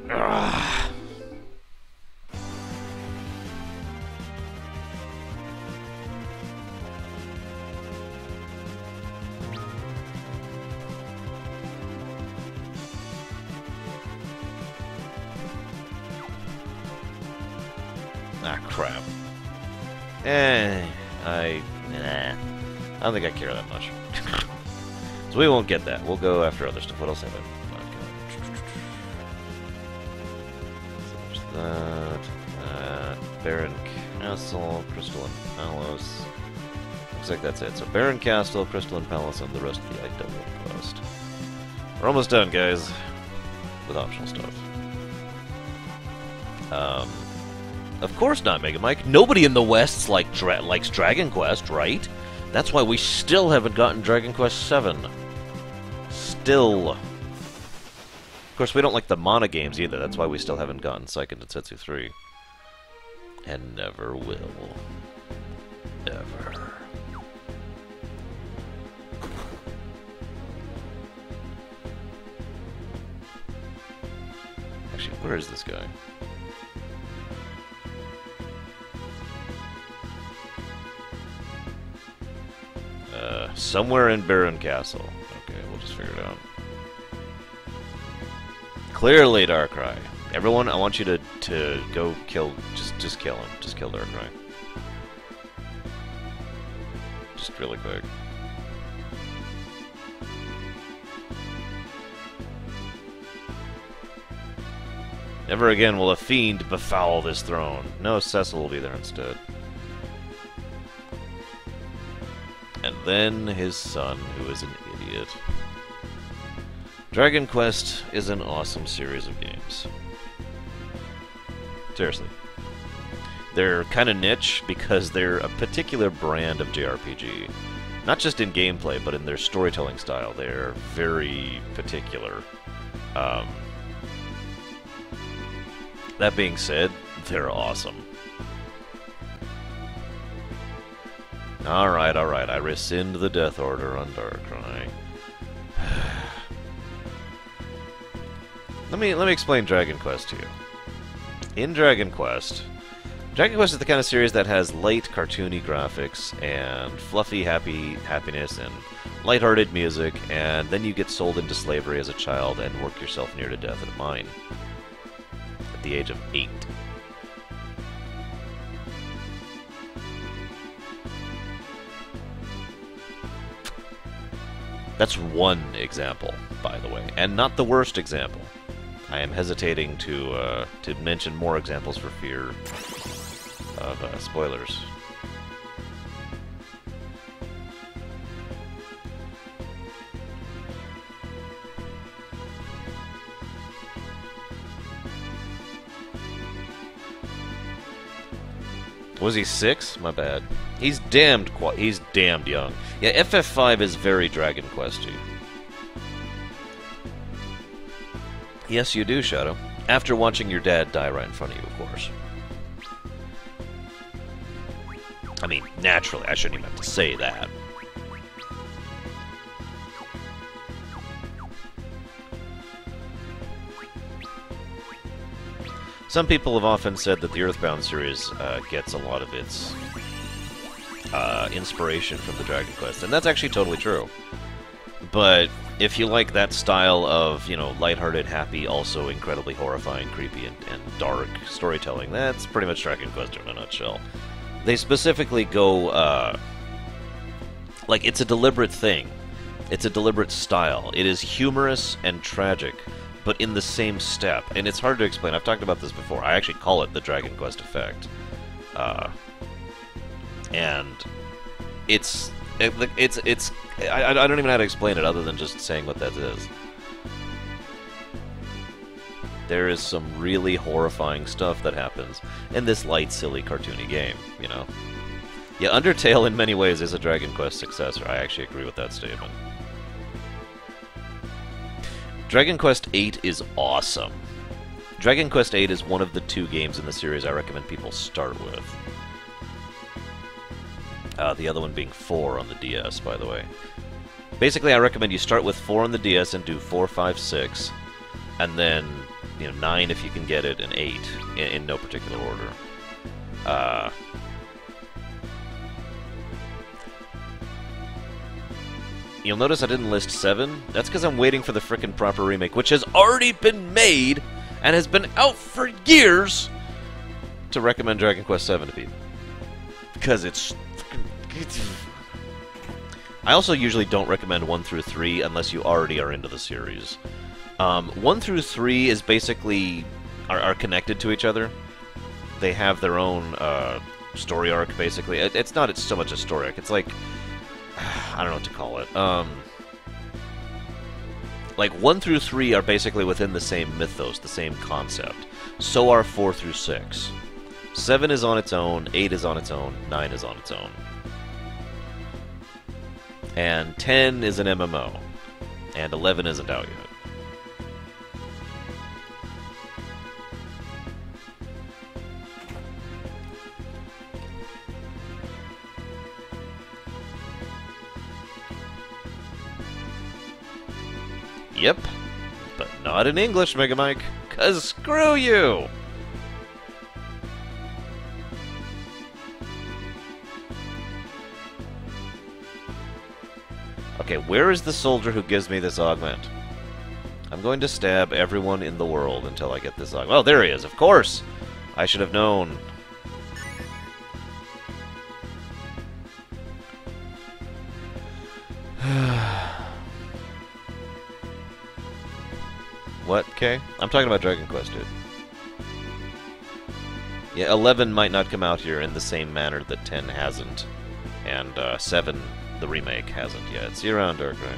Speaker 1: Ugh. Ah, crap. Nah. I don't think I care that much. So we won't get that. We'll go after other stuff. What else have I? That. Baron Castle, Crystalline Palace. Looks like that's it. So Baron Castle, Crystalline Palace, and the rest of the double quest. We're almost done, guys. With optional stuff. Of course not, Mega Mike. Nobody in the West likes Dragon Quest, right? That's why we still haven't gotten Dragon Quest VII. Still. Of course, we don't like the Mana games either. That's why we still haven't gotten Seiken Densetsu 3. And never will. Ever. Actually, where is this guy? Somewhere in Baron Castle. Okay, we'll just figure it out. Clearly Darkrai. Everyone, I want you to go kill, just kill him. Just kill Darkrai. Just really quick. Never again will a fiend befoul this throne. No, Cecil will be there instead. And then his son, who is an idiot. Dragon Quest is an awesome series of games. Seriously. They're kind of niche because they're a particular brand of JRPG. Not just in gameplay, but in their storytelling style. They're very particular. That being said, they're awesome. Alright, I rescind the death order on Darkrai. Let me explain Dragon Quest to you. In Dragon Quest is the kind of series that has light, cartoony graphics and fluffy happiness and lighthearted music, and then you get sold into slavery as a child and work yourself near to death in a mine at the age of 8. That's one example, by the way, and not the worst example. I am hesitating to mention more examples for fear of spoilers. Was he 6? My bad. He's damned young. Yeah, FF5 is very Dragon Quest-y. Yes, you do, Shadow. After watching your dad die right in front of you, of course. I mean, naturally, I shouldn't even have to say that. Some people have often said that the Earthbound series gets a lot of its inspiration from the Dragon Quest, and that's actually totally true. But if you like that style of, you know, lighthearted, happy, also incredibly horrifying, creepy, and dark storytelling, that's pretty much Dragon Quest in a nutshell. They specifically go, like, it's a deliberate thing. It's a deliberate style. It is humorous and tragic, but in the same step. And it's hard to explain. I've talked about this before. I actually call it the Dragon Quest effect. And I don't even know how to explain it other than just saying what that is. There is some really horrifying stuff that happens in this light, silly, cartoony game, you know? Yeah, Undertale in many ways is a Dragon Quest successor. I actually agree with that statement. Dragon Quest VIII is awesome. Dragon Quest VIII is one of the 2 games in the series I recommend people start with. The other one being 4 on the DS, by the way. Basically, I recommend you start with 4 on the DS and do 4, 5, 6, and then, you know, 9 if you can get it, and 8 in no particular order. You'll notice I didn't list 7. That's because I'm waiting for the frickin' proper remake, which has already been made and has been out for years to recommend Dragon Quest VII to people. Because it's... I also usually don't recommend 1 through 3 unless you already are into the series. 1 through 3 is basically... are connected to each other. They have their own story arc, basically. It's not so much a story arc. It's like... I don't know what to call it. Like, 1 through 3 are basically within the same mythos, the same concept. So are 4 through 6. 7 is on its own, 8 is on its own, 9 is on its own. And 10 is an MMO. And 11 isn't out yet. Yep, but not in English, Mega Mike, 'cause screw you! Okay, where is the soldier who gives me this augment? I'm going to stab everyone in the world until I get this augment. Oh, there he is, of course! I should have known. What, Kay? I'm talking about Dragon Quest, dude. Yeah, 11 might not come out here in the same manner that 10 hasn't. And 7, the remake, hasn't yet. See you around, Darkrai.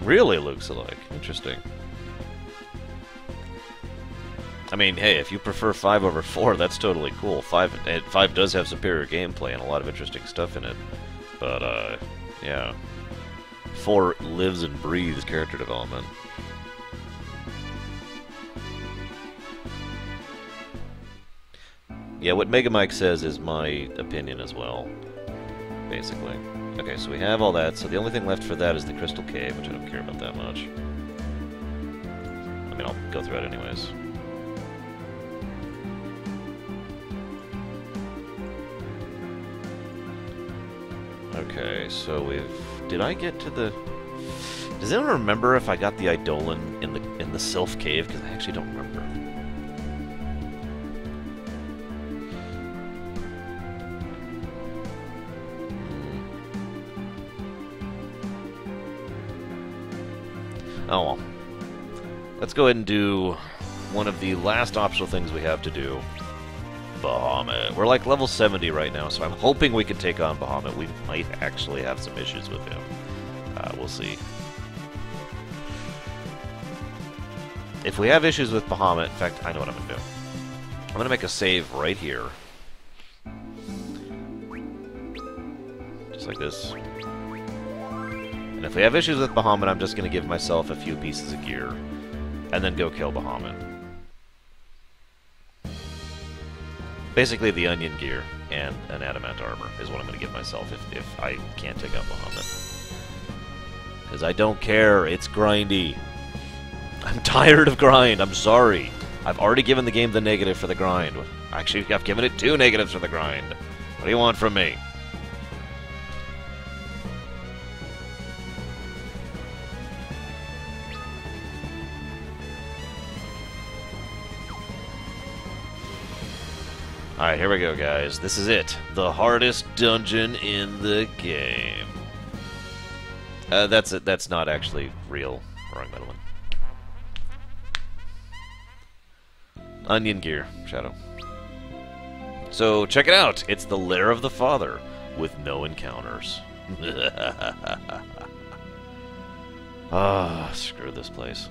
Speaker 1: Really looks alike. Interesting. I mean, hey, if you prefer 5 over 4, that's totally cool. 5 does have superior gameplay and a lot of interesting stuff in it. But, yeah. 4 lives and breathes character development. Yeah, what Mega Mike says is my opinion as well, basically. Okay, so we have all that, so the only thing left for that is the Crystal Cave, which I don't care about that much. I mean, I'll go through it anyways. Okay, so we've... Did I get to the... Does anyone remember if I got the Eidolon in the Sylph Cave? Because I actually don't remember. Oh well. Let's go ahead and do one of the last optional things we have to do. Bahamut. We're like level 70 right now, so I'm hoping we can take on Bahamut. We might actually have some issues with him. We'll see. If we have issues with Bahamut, in fact, I know what I'm going to do. I'm going to make a save right here. Just like this. And if we have issues with Bahamut, I'm just going to give myself a few pieces of gear. And then go kill Bahamut. Basically the onion gear and an adamant armor is what I'm going to give myself if I can't take out Bahamut. Because I don't care, it's grindy. I'm tired of grind, I'm sorry. I've already given the game the negative for the grind. Actually, I've given it 2 negatives for the grind. What do you want from me? Alright, here we go, guys. This is it. The hardest dungeon in the game. That's not actually real. Wrong metal one. Onion gear, Shadow. So, check it out. It's the Lair of the Father, with no encounters. Ah, screw this place.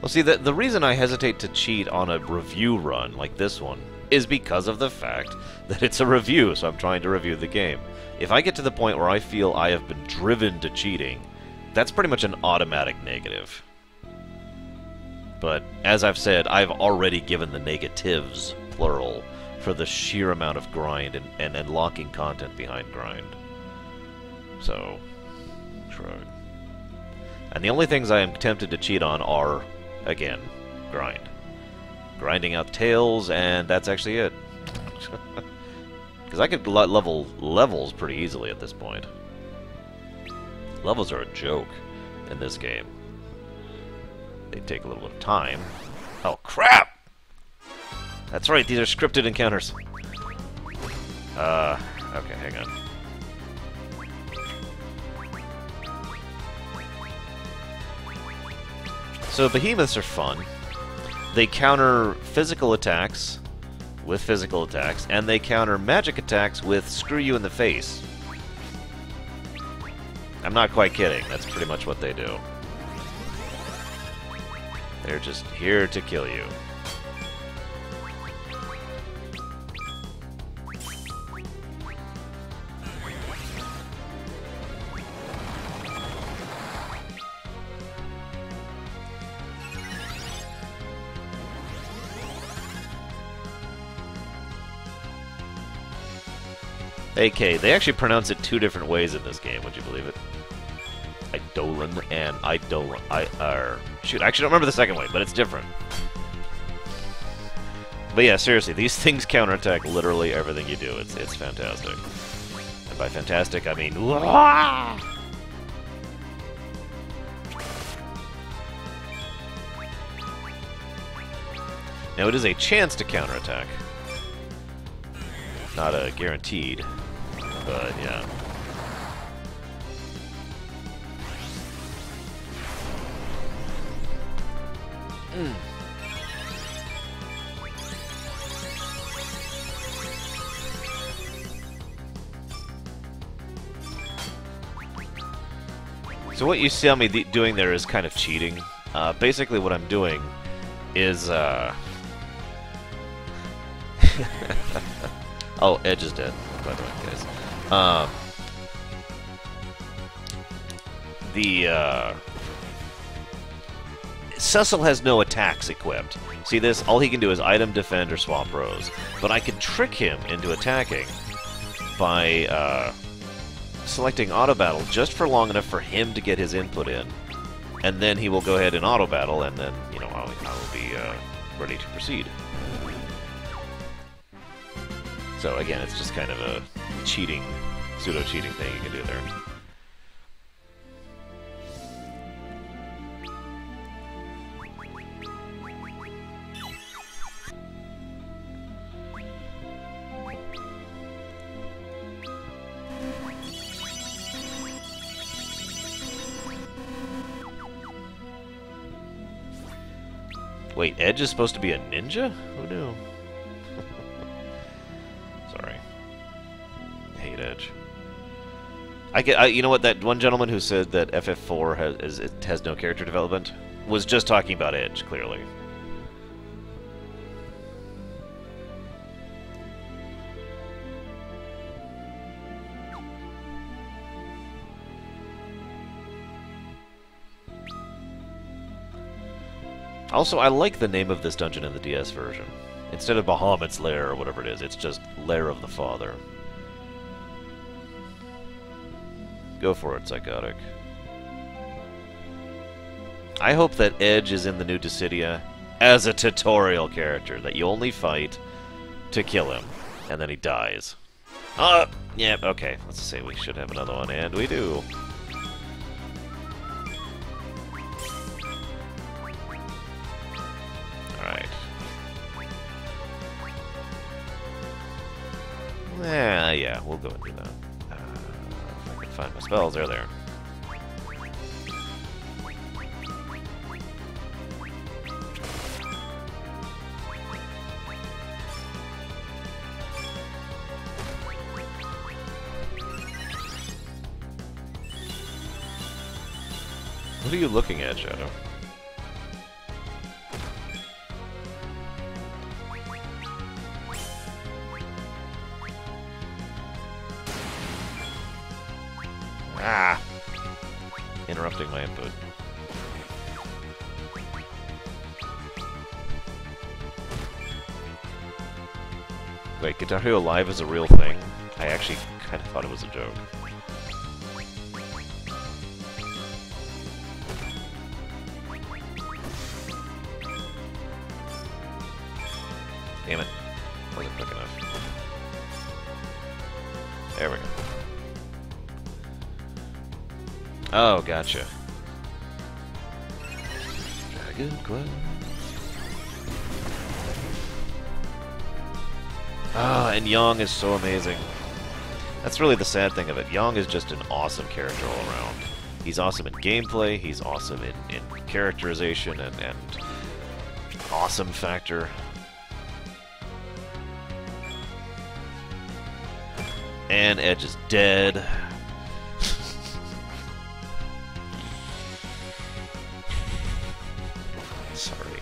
Speaker 1: Well, see, the reason I hesitate to cheat on a review run like this one is because of the fact that it's a review, so I'm trying to review the game. If I get to the point where I feel I have been driven to cheating, that's pretty much an automatic negative. But, as I've said, I've already given the negatives, plural, for the sheer amount of grind and unlocking content behind grind. So, shrug. And the only things I am tempted to cheat on are again, grind. Grinding out tails, and that's actually it. Because I could level levels pretty easily at this point. Levels are a joke in this game. They take a little bit of time. Oh, crap! That's right, these are scripted encounters. Okay, hang on. So behemoths are fun. They counter physical attacks with physical attacks, and they counter magic attacks with screw you in the face. I'm not quite kidding, that's pretty much what they do. They're just here to kill you. AK, they actually pronounce it two different ways in this game, would you believe it? Eidolon and Eidolon. Shoot, I actually don't remember the second way, but it's different. But yeah, seriously, these things counterattack literally everything you do. It's fantastic. And by fantastic, I mean... Wah! Now, it is a chance to counterattack. Not a guaranteed, but yeah. So what you see me doing there is kind of cheating. Basically what I'm doing is... Oh, Edge is dead, by the way, guys. Cecil has no attacks equipped. See this? All he can do is item, defend, or swap rows. But I can trick him into attacking by selecting auto battle just for long enough for him to get his input in. And then he will go ahead and auto battle, and then, you know, I will be ready to proceed. So again, it's just kind of a cheating, pseudo-cheating thing you can do there. Wait, Edge is supposed to be a ninja? Who knew? Sorry. I hate Edge. You know what? That one gentleman who said that FF4 has no character development was just talking about Edge, clearly. Also, I like the name of this dungeon in the DS version. Instead of Bahamut's Lair or whatever it is, it's just Lair of the Father. Go for it, Psychotic. I hope that Edge is in the new Dissidia as a tutorial character, that you only fight to kill him, and then he dies. Yeah, okay, let's say we should have another one, and we do. Alright. Yeah, we'll go and do that. If I can find my spells, they're there. What are you looking at, Shadow? Ah! Interrupting my input. Wait, Guitar Hero Live is a real thing? I actually kind of thought it was a joke. Damn it. Wasn't quick enough. There we go. Oh, gotcha. Dragon Quest. Ah, and Yang is so amazing. That's really the sad thing of it. Yang is just an awesome character all around. He's awesome in gameplay, he's awesome in characterization and awesome factor. And Edge is dead. Sorry.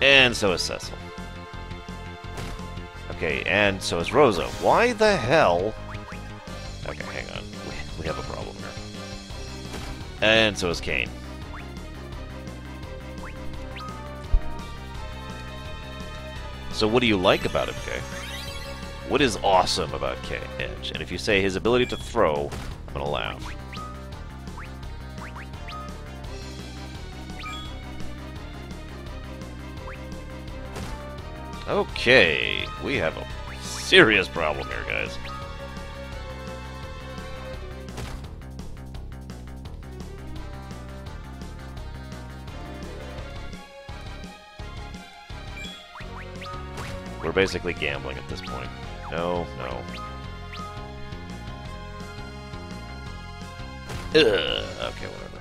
Speaker 1: And so is Cecil. Okay, and so is Rosa. Why the hell? Okay, hang on. We have a problem here. And so is Kane. So what do you like about him, Kay? What is awesome about Edge? And if you say his ability to throw, I'm gonna laugh. Okay, we have a serious problem here, guys. We're basically gambling at this point. No, no. Okay, whatever.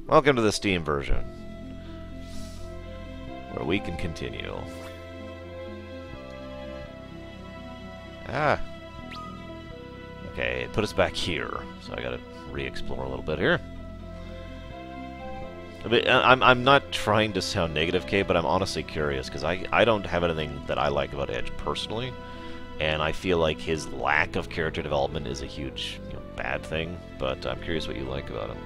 Speaker 1: Welcome to the Steam version, where we can continue. Ah. Okay, put us back here. So I gotta re-explore a little bit here. I'm not trying to sound negative, Kay, but I'm honestly curious, because I don't have anything that I like about Edge personally, and I feel like his lack of character development is a huge, bad thing, but I'm curious what you like about him.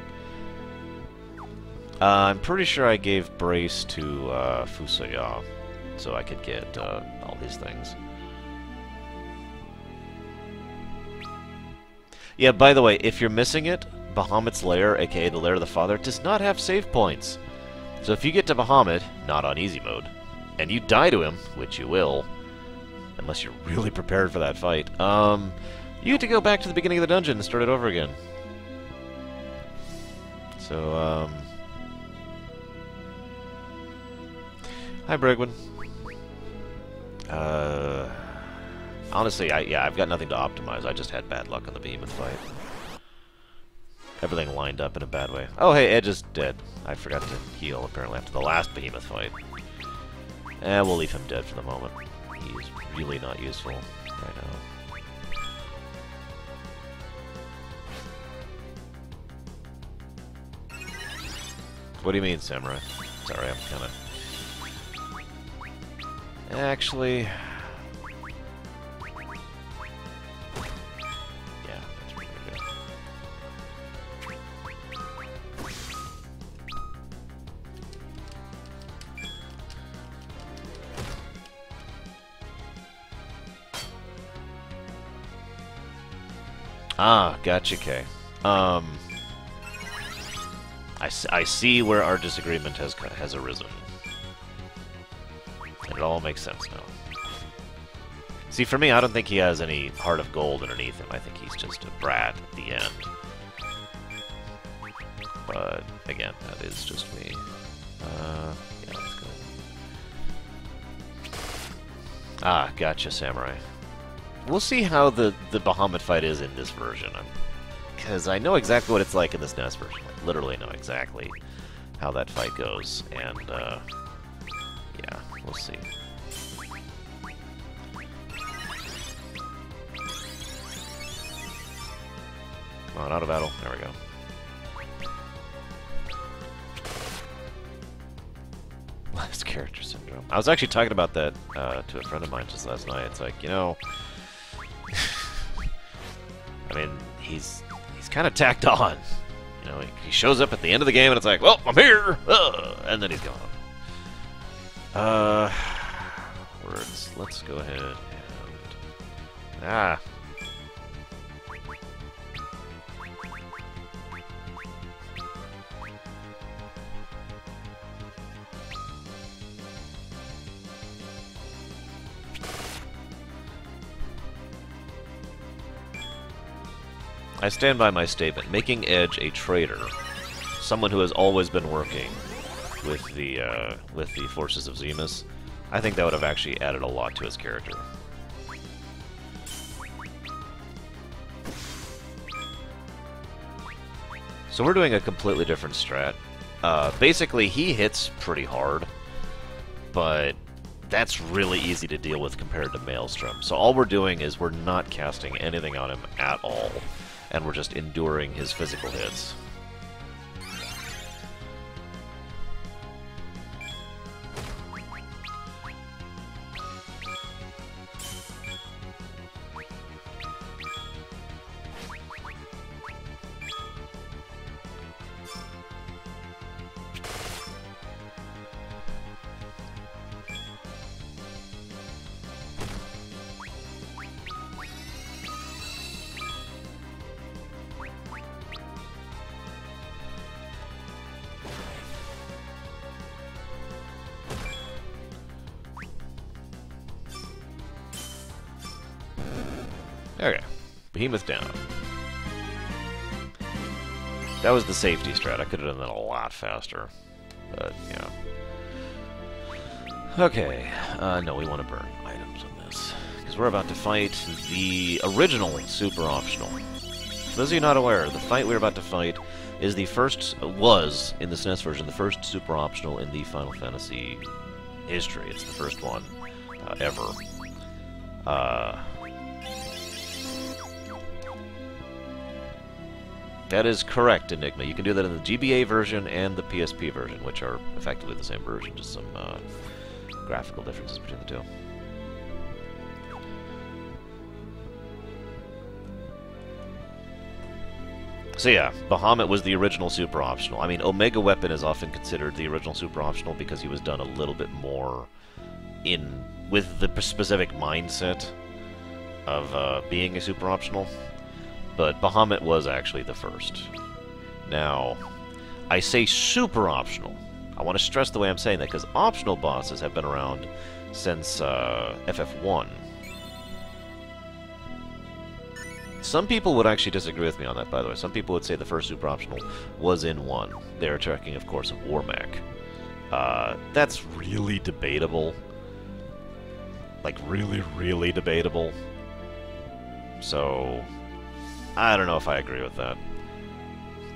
Speaker 1: I'm pretty sure I gave Brace to Fusaya, so I could get all these things. Yeah, by the way, if you're missing it, Bahamut's lair, aka the lair of the father, does not have save points. So if you get to Bahamut, not on easy mode, and you die to him, which you will, unless you're really prepared for that fight, you get to go back to the beginning of the dungeon and start it over again. So, hi, Bregwin. Honestly, I've got nothing to optimize. I just had bad luck on the behemoth fight. Everything lined up in a bad way. Oh, hey, Edge is dead. I forgot to heal, apparently, after the last behemoth fight. We'll leave him dead for the moment. He's really not useful right now. What do you mean, Samurai? Sorry, I'm kind of... Actually... Ah, gotcha, Kay. I see where our disagreement has arisen. And it all makes sense now. See, for me, I don't think he has any heart of gold underneath him. I think he's just a brat at the end. But, again, that is just me. Yeah, let's go. Ah, gotcha, Samurai. We'll see how the Bahamut fight is in this version, because I know exactly what it's like in this NES version. Like, literally know exactly how that fight goes, and yeah, we'll see. Come on, out of battle. There we go. Last character syndrome. I was actually talking about that to a friend of mine just last night. It's like, I mean, he's kind of tacked on. He shows up at the end of the game and it's like, well, I'm here! And then he's gone. Words. Let's go ahead and... Ah. I stand by my statement. Making Edge a traitor, someone who has always been working with the forces of Zemus, I think that would have actually added a lot to his character. So we're doing a completely different strat. Basically, he hits pretty hard, but that's really easy to deal with compared to Maelstrom. So all we're doing is we're not casting anything on him at all, and we're just enduring his physical hits. Okay, Behemoth down. That was the safety strat. I could have done that a lot faster, but yeah. Okay, no, we want to burn items on this, because we're about to fight the original super optional. For those of you not aware, the fight we're about to fight is the first, was, in the SNES version, the first super optional in the Final Fantasy history. It's the first one ever. That is correct, Enigma. You can do that in the GBA version and the PSP version, which are effectively the same version, just some graphical differences between the two. So yeah, Bahamut was the original super optional. I mean, Omega Weapon is often considered the original super optional because he was done a little bit more with the specific mindset of being a super optional. But Bahamut was actually the first. Now, I say super optional. I want to stress the way I'm saying that, because optional bosses have been around since FF1. Some people would actually disagree with me on that, by the way. Some people would say the first super optional was in 1. They're tracking, of course, of Warmech. That's really debatable. Like, really, really debatable. So I don't know if I agree with that.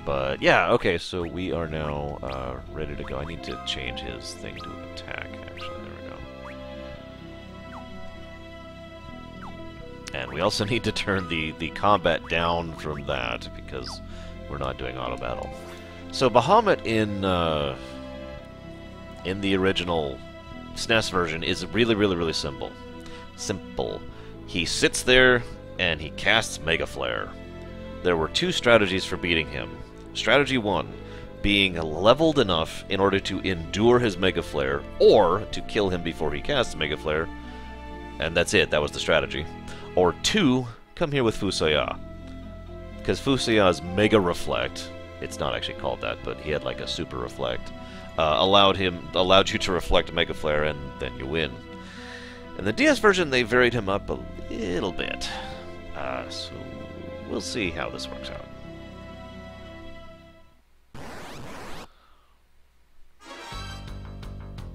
Speaker 1: But, yeah, okay, so we are now ready to go. I need to change his thing to attack, actually. There we go. And we also need to turn the combat down from that, because we're not doing auto-battle. So, Bahamut in the original SNES version is really, really, really simple. He sits there, and he casts Mega Flare. There were 2 strategies for beating him. Strategy 1, being leveled enough in order to endure his Mega Flare, or to kill him before he casts Mega Flare, and that's it, that was the strategy. Or 2, come here with Fusaya. Because Fusaya's Mega Reflect, it's not actually called that, but he had like a Super Reflect, allowed you to reflect Mega Flare, and then you win. In the DS version, they varied him up a little bit. So we'll see how this works out.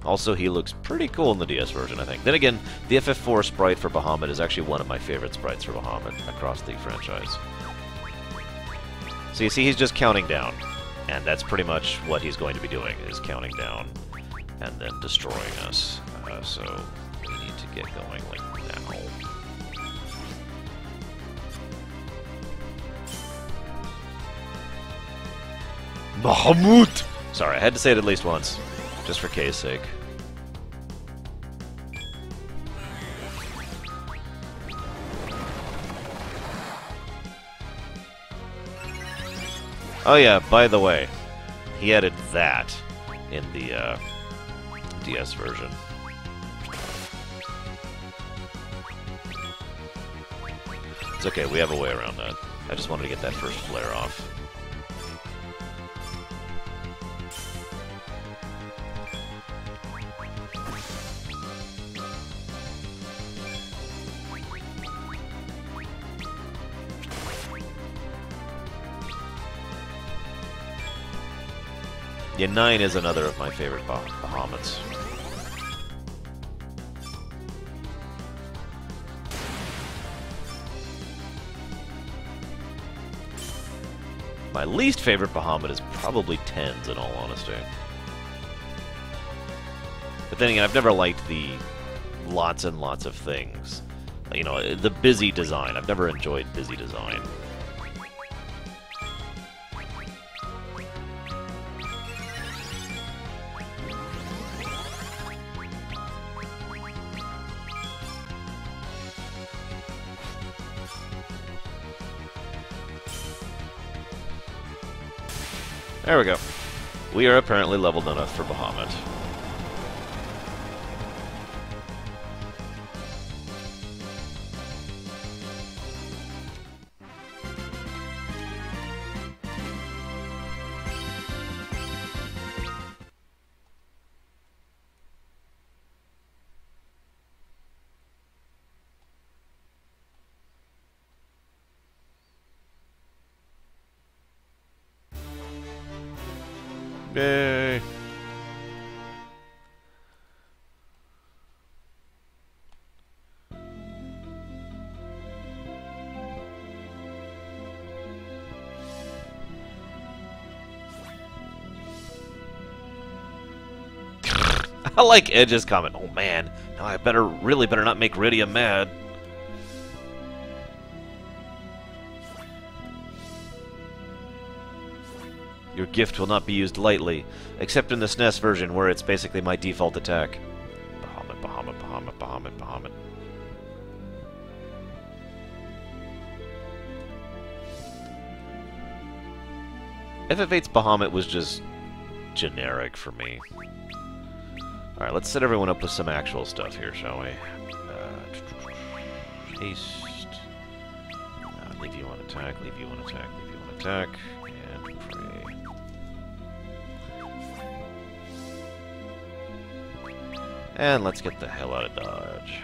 Speaker 1: Also, he looks pretty cool in the DS version, I think. Then again, the FF4 sprite for Bahamut is actually one of my favorite sprites for Bahamut across the franchise. So you see, he's just counting down. And that's pretty much what he's going to be doing, is counting down and then destroying us. So we need to get going like now. Bahamut! Sorry, I had to say it at least once, just for K's sake. Oh yeah, by the way, he added that in the DS version. It's okay, we have a way around that. I just wanted to get that first flare off. Yeah, 9 is another of my favorite Bahamut's. My least favorite Bahamut is probably 10s, in all honesty. But then again, I've never liked the lots and lots of things. You know, the busy design. I've never enjoyed busy design. There we go. We are apparently leveled enough for Bahamut. Yay! I like Edge's comment. Oh man, now I really better not make Rydia mad. Your gift will not be used lightly, except in the SNES version, where it's basically my default attack. Bahamut, Bahamut, Bahamut, Bahamut, Bahamut. FF8's Bahamut was just generic for me. Alright, let's set everyone up with some actual stuff here, shall we? Haste. Leave you on attack, leave you on attack, leave you on attack. And pray. And let's get the hell out of Dodge.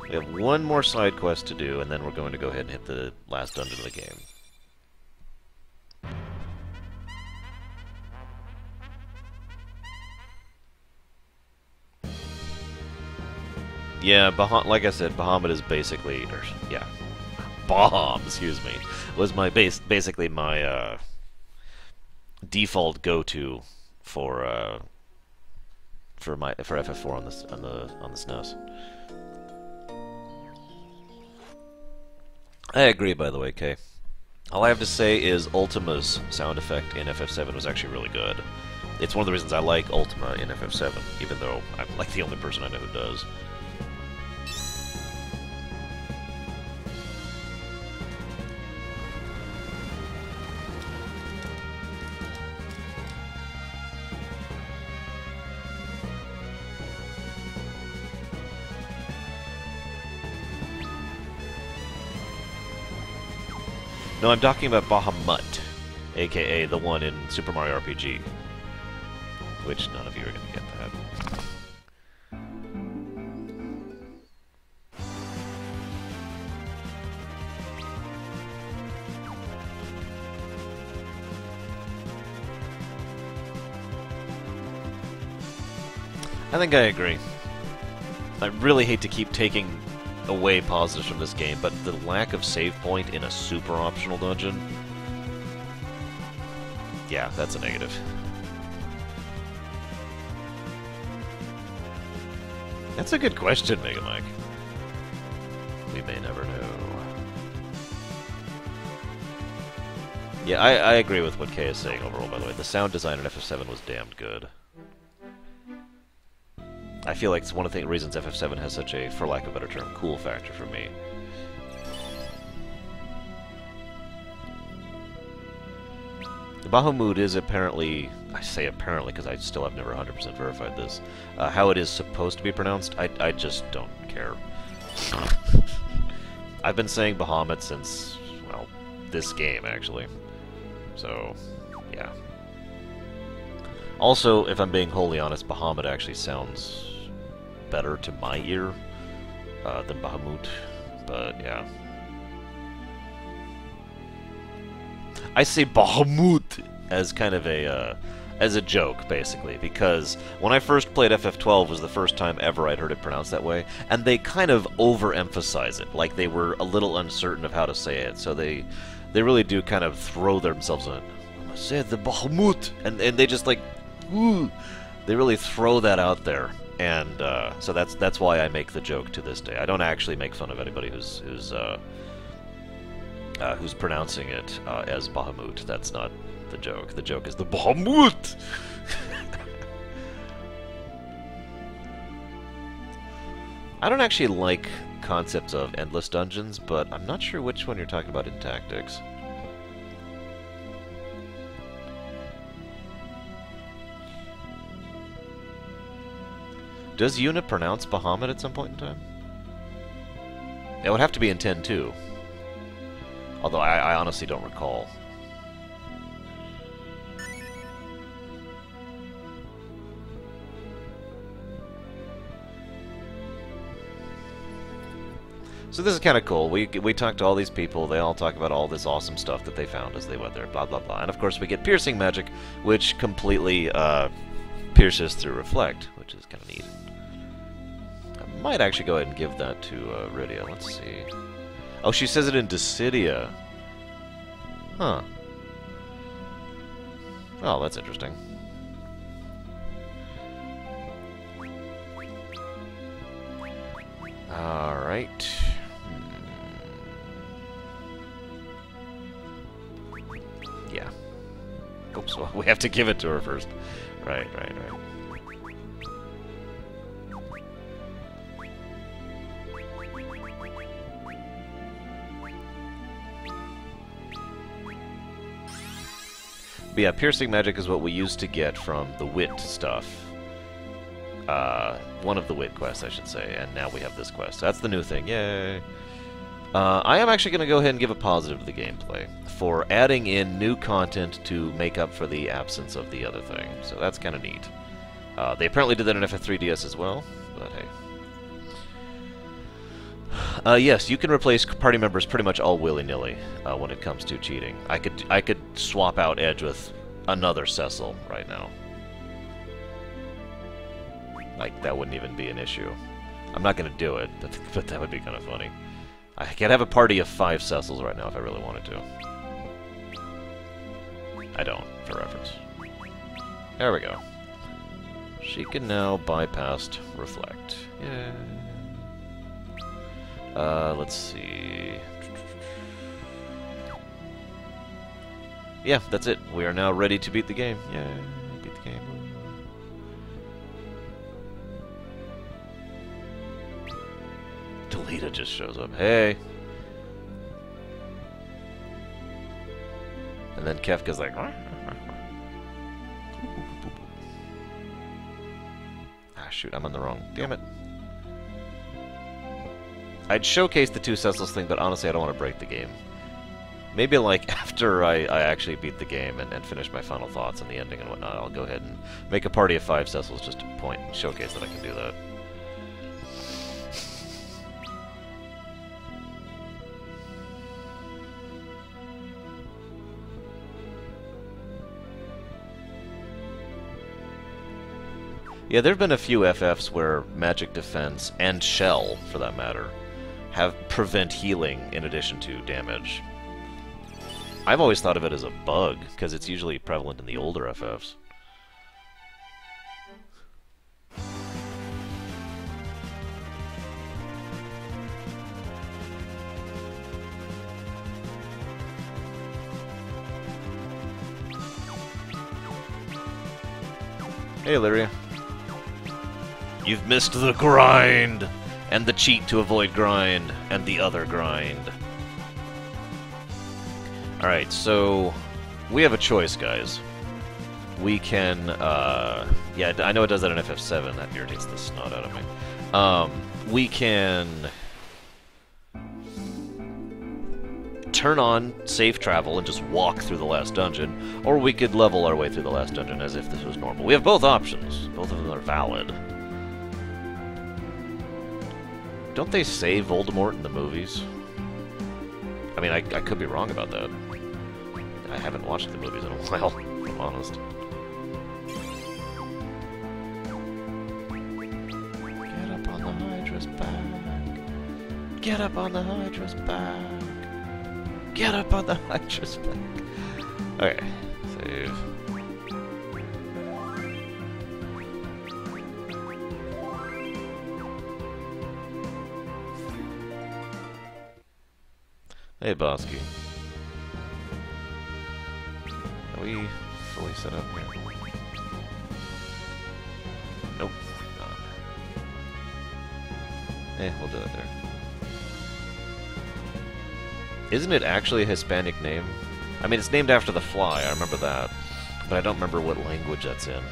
Speaker 1: We have one more side quest to do, and then we're going to go ahead and hit the last dungeon of the game. Yeah, like I said, Bahamut is basically, yeah, Baham, excuse me, was my basically my default go-to for FF4 on the SNES. I agree, by the way, Kay. All I have to say is Ultima's sound effect in FF7 was actually really good. It's one of the reasons I like Ultima in FF7, even though I'm like the only person I know who does. No, I'm talking about Bahamut, aka the one in Super Mario RPG. Which none of you are going to get that. I think I agree. I really hate to keep taking away positives from this game, but the lack of save point in a super optional dungeon, yeah, that's a negative. That's a good question, Mega Mike. We may never know. Yeah, I agree with what Kay is saying overall, by the way. The sound design in FF7 was damned good. I feel like it's one of the reasons FF7 has such a, for lack of a better term, cool factor for me. Bahamut is apparently, I say apparently because I still have never 100% verified this, how it is supposed to be pronounced. I just don't care. I've been saying Bahamut since, well, this game, actually. So, yeah. Also, if I'm being wholly honest, Bahamut actually sounds better to my ear than Bahamut, but yeah. I say Bahamut as kind of a as a joke, basically, because when I first played FF12 was the first time ever I'd heard it pronounced that way, and they kind of overemphasize it, like they were a little uncertain of how to say it, so they really do kind of throw themselves on, I'm gonna say the Bahamut, and they just like, ooh, they really throw that out there, and so that's why I make the joke to this day. I don't actually make fun of anybody who's pronouncing it as Bahamut. That's not the joke. The joke is the Bahamut! I don't actually like concepts of endless dungeons, but I'm not sure which one you're talking about in Tactics. Does Yuna pronounce Bahamut at some point in time? It would have to be in 10 too. Although I honestly don't recall. So this is kind of cool. We talk to all these people. They all talk about all this awesome stuff that they found as they went there, blah, blah, blah. And of course we get piercing magic, which completely pierces through Reflect, which is kind of neat. I might actually go ahead and give that to Rydia. Let's see. Oh, she says it in Dissidia. Huh. Oh, that's interesting. Alright. Yeah. Oops, well, we have to give it to her first. Right. But yeah, piercing magic is what we used to get from the wit stuff. One of the wit quests, I should say, and now we have this quest. So that's the new thing, yay! I am actually going to go ahead and give a positive to the gameplay for adding in new content to make up for the absence of the other thing. So that's kind of neat. They apparently did that in FF3DS as well, but hey. Yes, you can replace party members pretty much all willy-nilly when it comes to cheating. I could swap out Edge with another Cecil right now. Like, that wouldn't even be an issue. I'm not going to do it, but that would be kind of funny. I could have a party of 5 Cecils right now if I really wanted to. I don't, for reference. There we go. She can now bypass Reflect. Yeah. Let's see. Yeah, that's it. We are now ready to beat the game. Yeah, beat the game. Delita just shows up. Hey! And then Kefka's like... Ah, shoot, I'm on the wrong... Damn it. I'd showcase the 2 Cecils thing, but honestly I don't want to break the game. Maybe, like, after I actually beat the game and finish my final thoughts on the ending and whatnot, I'll go ahead and make a party of 5 Cecils just to point and showcase that I can do that. Yeah, there have been a few FFs where magic defense, and shell, for that matter, have prevent healing in addition to damage. I've always thought of it as a bug, because it's usually prevalent in the older FFs. Hey, Lyria. You've missed the grind! And the cheat to avoid grind, and the other grind. Alright, so we have a choice, guys. We can, yeah, I know it does that in FF7, that irritates the snot out of me. We can turn on safe travel and just walk through the last dungeon, or we could level our way through the last dungeon as if this was normal. We have both options. Both of them are valid. Don't they say Voldemort in the movies? I mean, I could be wrong about that. I haven't watched the movies in a while, if I'm honest. Hydra's back. Get up on the Hydra's back. Get up on the Hydra's back. Okay, save. Hey, Bosky. Are we fully set up here? Nope, not. We'll do it there. Isn't it actually a Hispanic name? I mean, it's named after the fly, I remember that. But I don't remember what language that's in.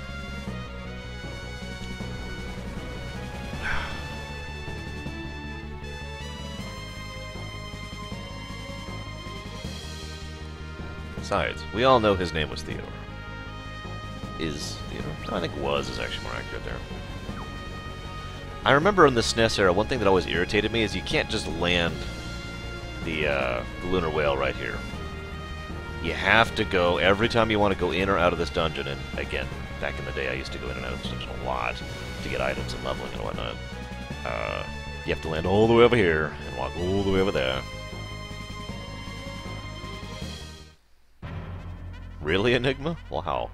Speaker 1: Besides, we all know his name was Theodore. Is Theodore? No, I think was is actually more accurate there. I remember in the SNES era, one thing that always irritated me is you can't just land the lunar whale right here. You have to go, every time you want to go in or out of this dungeon, and again, back in the day I used to go in and out of this dungeon a lot to get items and leveling and whatnot. You have to land all the way over here and walk all the way over there. Really, Enigma? Wow.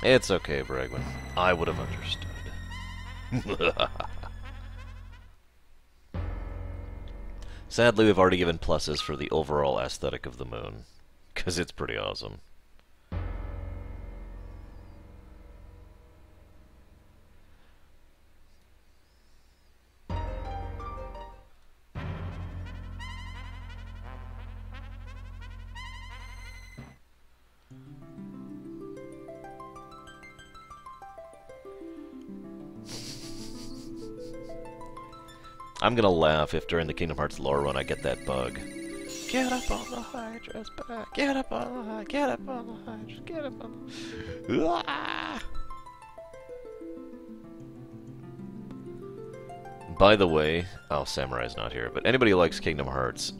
Speaker 1: It's okay, Bregman. I would have understood. Sadly, we've already given pluses for the overall aesthetic of the moon, because it's pretty awesome. I'm gonna laugh if during the Kingdom Hearts lore run I get that bug. Get up on the Hydra's back. Get up on the Hydra. Get up on the Hydra. Get up on the... Ah! By the way, oh, Samurai's not here, but anybody who likes Kingdom Hearts,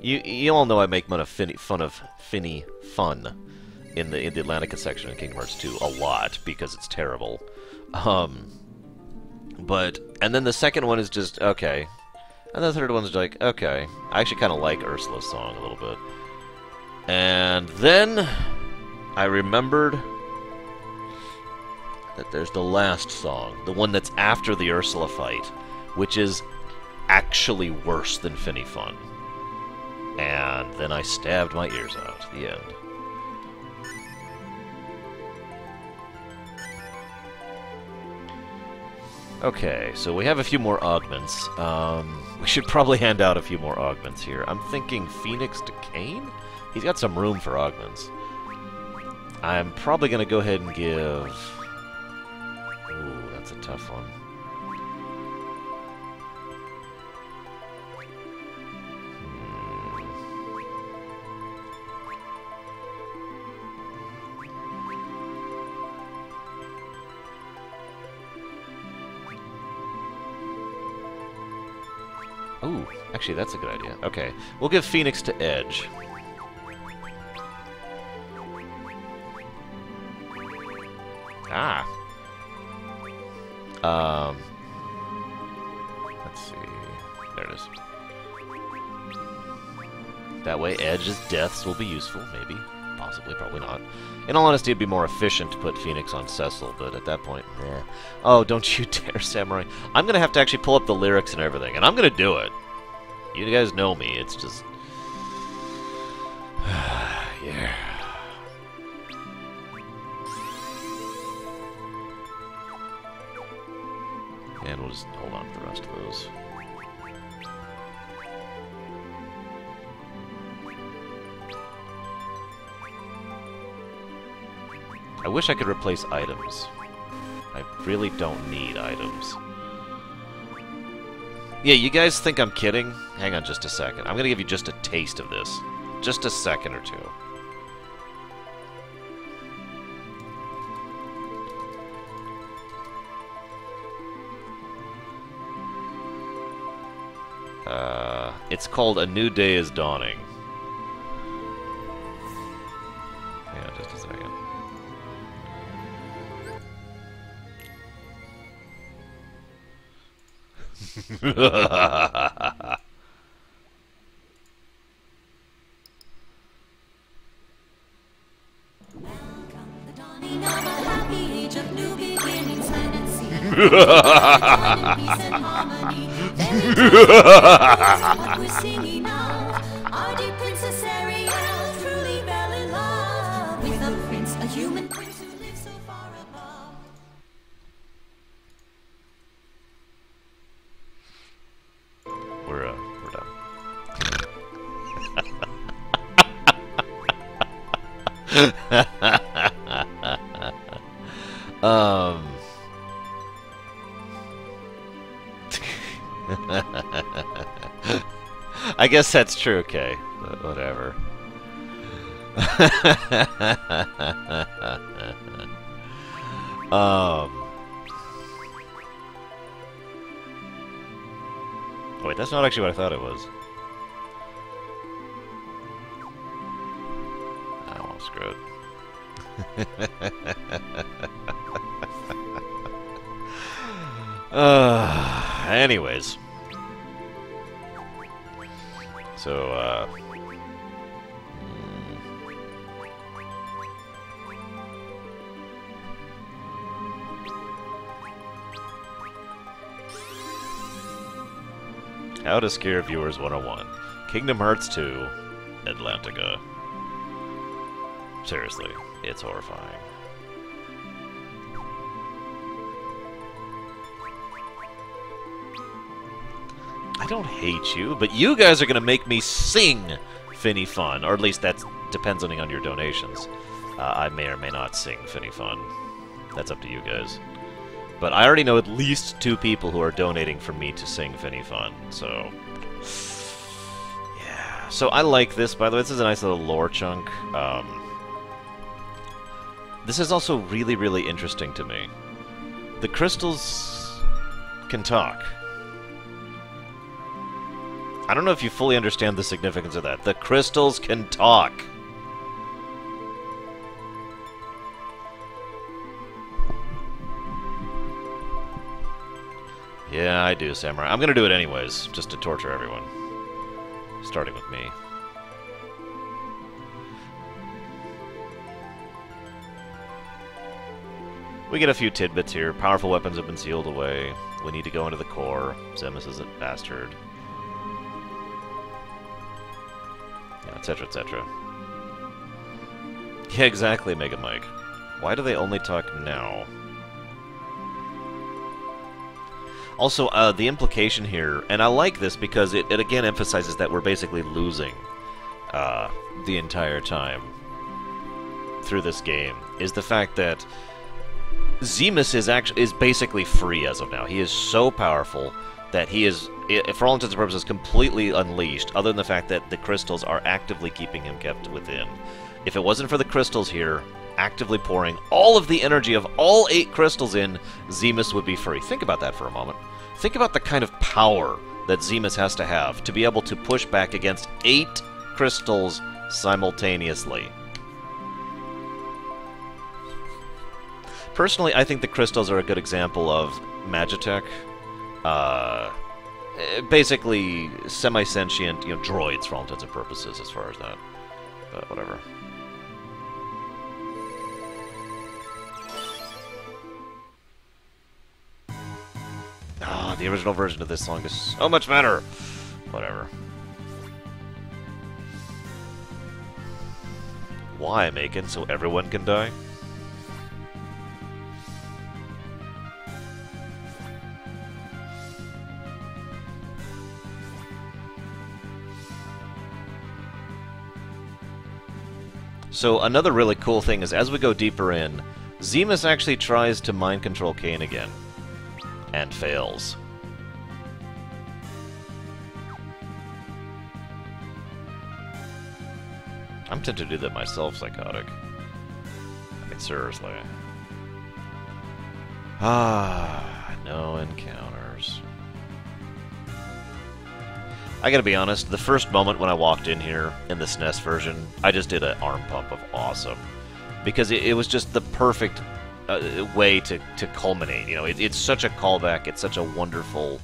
Speaker 1: you all know I make fun of Finny in the Atlantica section in Kingdom Hearts 2 a lot because it's terrible. And then the second one is just, okay. And the third one's like, okay. I actually kind of like Ursula's song a little bit. And then I remembered that there's the last song, the one that's after the Ursula fight, which is actually worse than Finny Fun. And then I stabbed my ears out. The end. Okay, so we have a few more augments. We should probably hand out a few more augments here. I'm thinking Phoenix to Cain? He's got some room for augments. I'm probably going to go ahead and give... Ooh, that's a tough one. Ooh, actually, that's a good idea. Okay, we'll give Phoenix to Edge. Ah. Let's see. There it is. That way, Edge's deaths will be useful, maybe. Possibly, probably not. In all honesty, it'd be more efficient to put Phoenix on Cecil, but at that point, eh. Oh, don't you dare, Samurai. I'm gonna have to actually pull up the lyrics and everything, and I'm gonna do it. You guys know me, it's just... yeah. And we'll just hold on to the rest of those. I wish I could replace items. I really don't need items. Yeah, you guys think I'm kidding? Hang on just a second. I'm gonna give you just a taste of this. just a second or two. It's called A New Day is Dawning. Yeah, just a second.
Speaker 2: What we're singing now, our dear Princess Ariel truly fell in love with a prince, a human prince who lives so far above.
Speaker 1: We're done. I guess that's true, okay. Whatever. Wait, that's not actually what I thought it was. Oh, screw it. Anyways. So, How to Scare Viewers 101. Kingdom Hearts 2, Atlantica. Seriously, it's horrifying. I don't hate you, but you guys are going to make me sing Finny Fun, or at least that depends on your donations. I may or may not sing Finny Fun. That's up to you guys. But I already know at least 2 people who are donating for me to sing Finny Fun, so... yeah. So I like this, by the way. This is a nice little lore chunk. This is also really, really interesting to me. The crystals can talk. I don't know if you fully understand the significance of that. The crystals can talk. Yeah, I do, Samurai. I'm gonna do it anyways, just to torture everyone. Starting with me. We get a few tidbits here. Powerful weapons have been sealed away. We need to go into the core. Zemus is a bastard. Etc., etc. Yeah, exactly, Mega Mike. Why do they only talk now? Also, the implication here, and I like this because it again emphasizes that we're basically losing the entire time through this game, is the fact that Zemus is basically free as of now. He is so powerful that he is, for all intents and purposes, completely unleashed, other than the fact that the crystals are actively keeping him kept within. If it wasn't for the crystals here, actively pouring all of the energy of all 8 crystals in, Zemus would be free. Think about that for a moment. Think about the kind of power that Zemus has to have to be able to push back against 8 crystals simultaneously. Personally, I think the crystals are a good example of Magitech. Basically, semi-sentient, droids for all intents and purposes as far as that. But whatever. The original version of this song is so much better. Whatever. Why, Macon? So everyone can die? So another really cool thing is, as we go deeper in, Zemus actually tries to mind control Kain again. And fails. I'm tempted to do that myself, Psychotic. I mean, seriously. Ah, no encounters. I gotta be honest, the first moment when I walked in here, in the SNES version, I just did an arm pump of awesome. Because it was just the perfect way to culminate. You know, it's such a callback, it's such a wonderful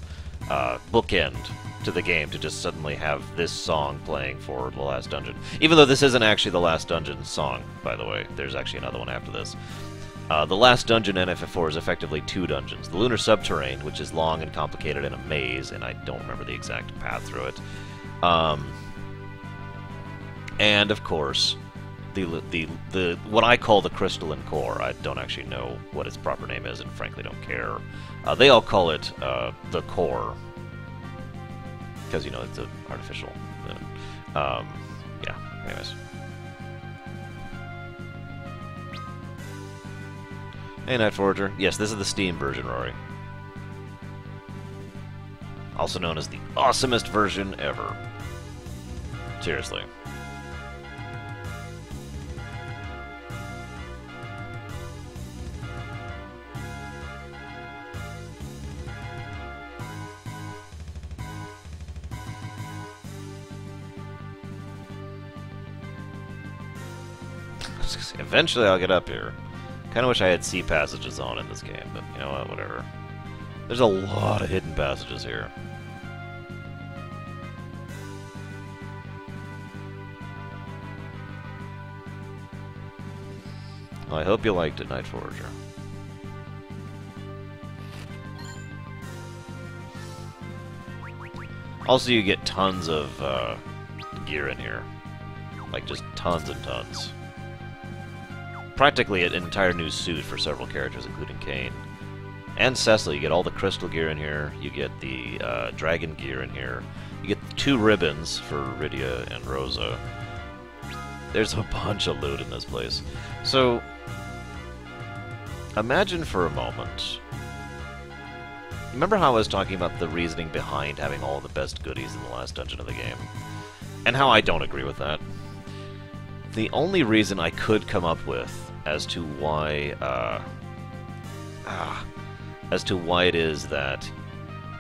Speaker 1: bookend to the game to just suddenly have this song playing for the last dungeon. Even though this isn't actually the last dungeon song, by the way. There's actually another one after this. The last dungeon in FF4 is effectively 2 dungeons. The Lunar Subterrane, which is long and complicated in a maze, and I don't remember the exact path through it. And, of course, the what I call the Crystalline Core. I don't actually know what its proper name is, and frankly don't care. They all call it the Core, because, you know, it's artificial. Yeah, anyways. Hey, Night Forager. Yes, this is the Steam version, Rory. Also known as the awesomest version ever. Seriously. Eventually I'll get up here. Kinda wish I had sea passages on in this game, but you know what, whatever. There's a lot of hidden passages here. Well, I hope you liked it, Night Forager. Also, you get tons of gear in here. Like, just tons and tons. Practically an entire new suit for several characters, including Kane. And Cecil. You get all the crystal gear in here. You get the dragon gear in here. You get 2 ribbons for Rydia and Rosa. There's a bunch of loot in this place. So, imagine for a moment... Remember how I was talking about the reasoning behind having all the best goodies in the last dungeon of the game? And how I don't agree with that? The only reason I could come up with as to why it is that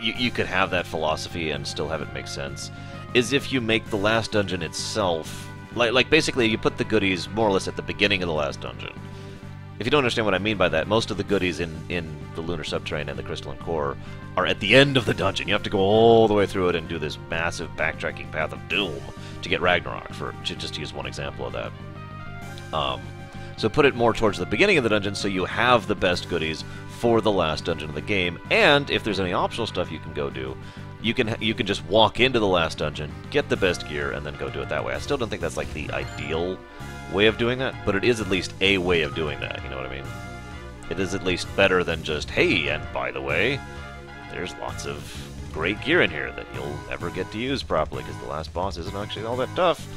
Speaker 1: you could have that philosophy and still have it make sense is if you make the last dungeon itself, like basically you put the goodies more or less at the beginning of the last dungeon. If you don't understand what I mean by that, most of the goodies in the Lunar Subterrane and the Crystalline Core are at the end of the dungeon. You have to go all the way through it and do this massive backtracking path of doom to get Ragnarok, to just use one example of that. So put it more towards the beginning of the dungeon so you have the best goodies for the last dungeon of the game, and if there's any optional stuff you can go do, you can just walk into the last dungeon, get the best gear, and then go do it that way. I still don't think that's like the ideal way of doing that, but it is at least a way of doing that, you know what I mean? It is at least better than just, hey, and by the way, there's lots of great gear in here that you'll never get to use properly, because the last boss isn't actually all that tough,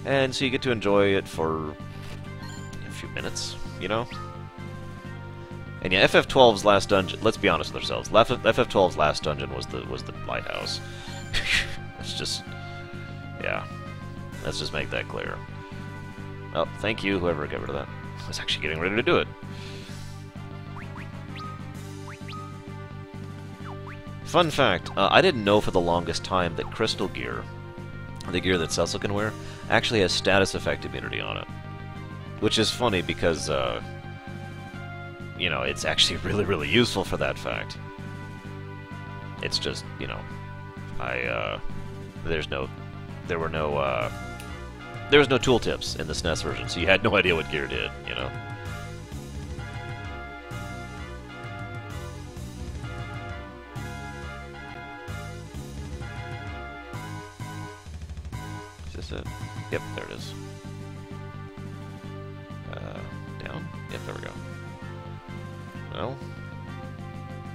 Speaker 1: and so you get to enjoy it for a few minutes, you know? And yeah, FF12's last dungeon, let's be honest with ourselves, FF12's last dungeon was the lighthouse. It's just, yeah, let's just make that clear. Oh, thank you, whoever got rid of that. I was actually getting ready to do it. Fun fact, I didn't know for the longest time that crystal gear, the gear that Cecil can wear, actually has status effect immunity on it. Which is funny because, you know, it's actually really, really useful for that fact. It's just, you know, there were no tooltips in the SNES version, so you had no idea what gear did, you know? Is this it? Yep, there it is. Down? Yep, there we go. No?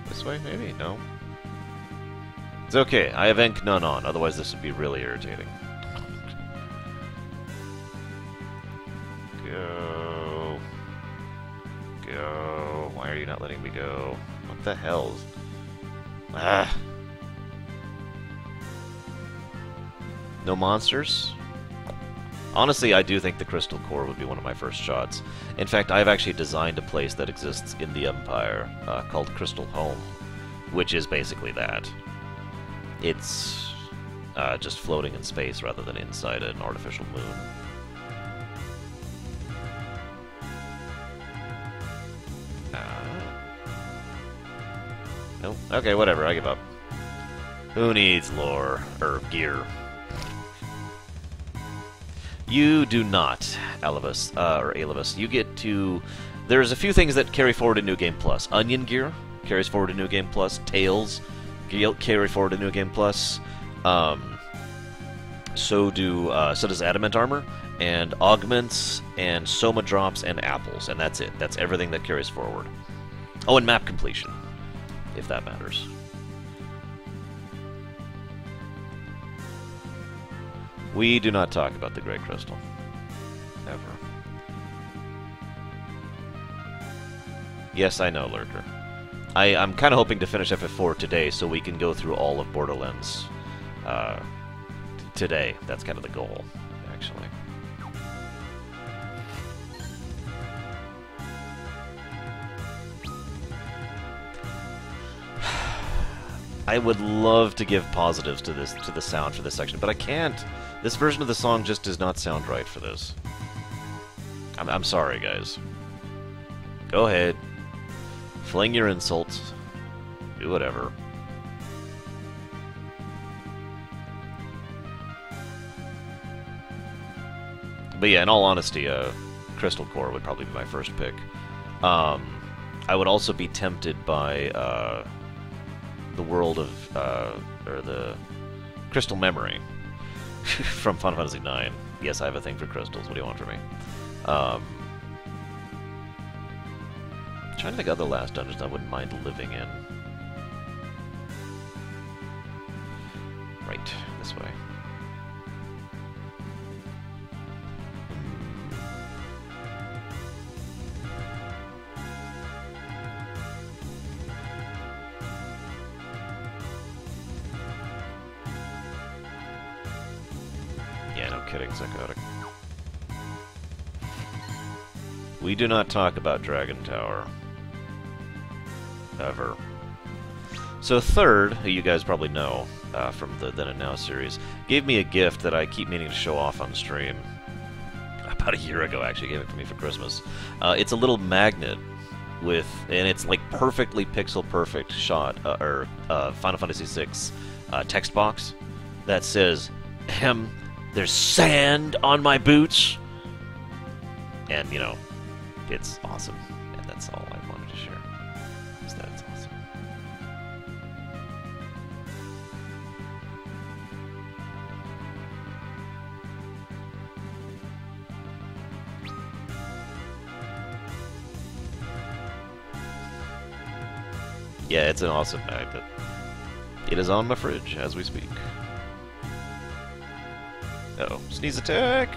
Speaker 1: This way, maybe? No? It's okay, I have Enk none on, otherwise this would be really irritating. Go. Go. Why are you not letting me go? What the hell? Ah. No monsters? Honestly, I do think the Crystal Core would be one of my first shots. In fact, I've actually designed a place that exists in the Empire called Crystal Home, which is basically that. It's just floating in space rather than inside an artificial moon. No? Okay, whatever, I give up. Who needs lore, or gear? You do not, Alivus, or Alivus. You get to... There's a few things that carry forward in New Game Plus. Onion gear carries forward in New Game Plus. Tails carry forward in New Game Plus. So does Adamant Armor, and Augments, and Soma Drops, and Apples, and that's it. That's everything that carries forward. Oh, and Map Completion, if that matters. We do not talk about the Grey Crystal. Ever. Yes, I know, Lurker. I'm kind of hoping to finish FF4 today so we can go through all of Borderlands today. That's kind of the goal, actually. I would love to give positives to the sound for this section, but I can't. This version of the song just does not sound right for this. I'm sorry, guys. Go ahead. Fling your insults. Do whatever. But yeah, in all honesty, Crystal Core would probably be my first pick. I would also be tempted by the world of, or the Crystal Memory from Final Fantasy IX. Yes, I have a thing for crystals. What do you want from me? Trying to think of other last dungeons I wouldn't mind living in. Right, this way. Yeah, no kidding, Psychotic. We do not talk about Dragon Tower. Ever. So third, who you guys probably know from the Then and Now series, gave me a gift that I keep meaning to show off on stream. About a year ago, actually, gave it to me for Christmas. It's a little magnet with, and it's like perfectly pixel perfect shot, or Final Fantasy VI text box that says, there's sand on my boots! And, you know, it's awesome. And that's all I wanted to share. Is that it's awesome. Yeah, it's an awesome magnet. It is on my fridge as we speak. Uh-oh. Sneeze attack!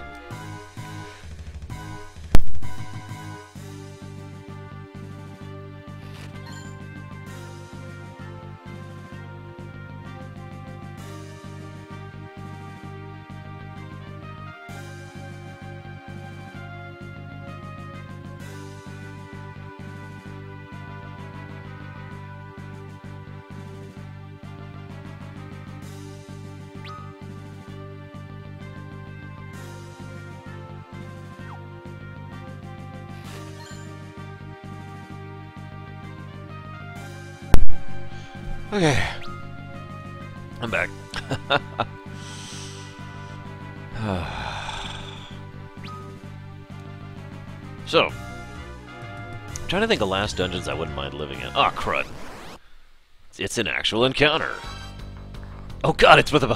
Speaker 1: Okay. I'm back. So, I'm trying to think of last dungeons I wouldn't mind living in. Ah, crud. It's an actual encounter. Oh god, it's with a...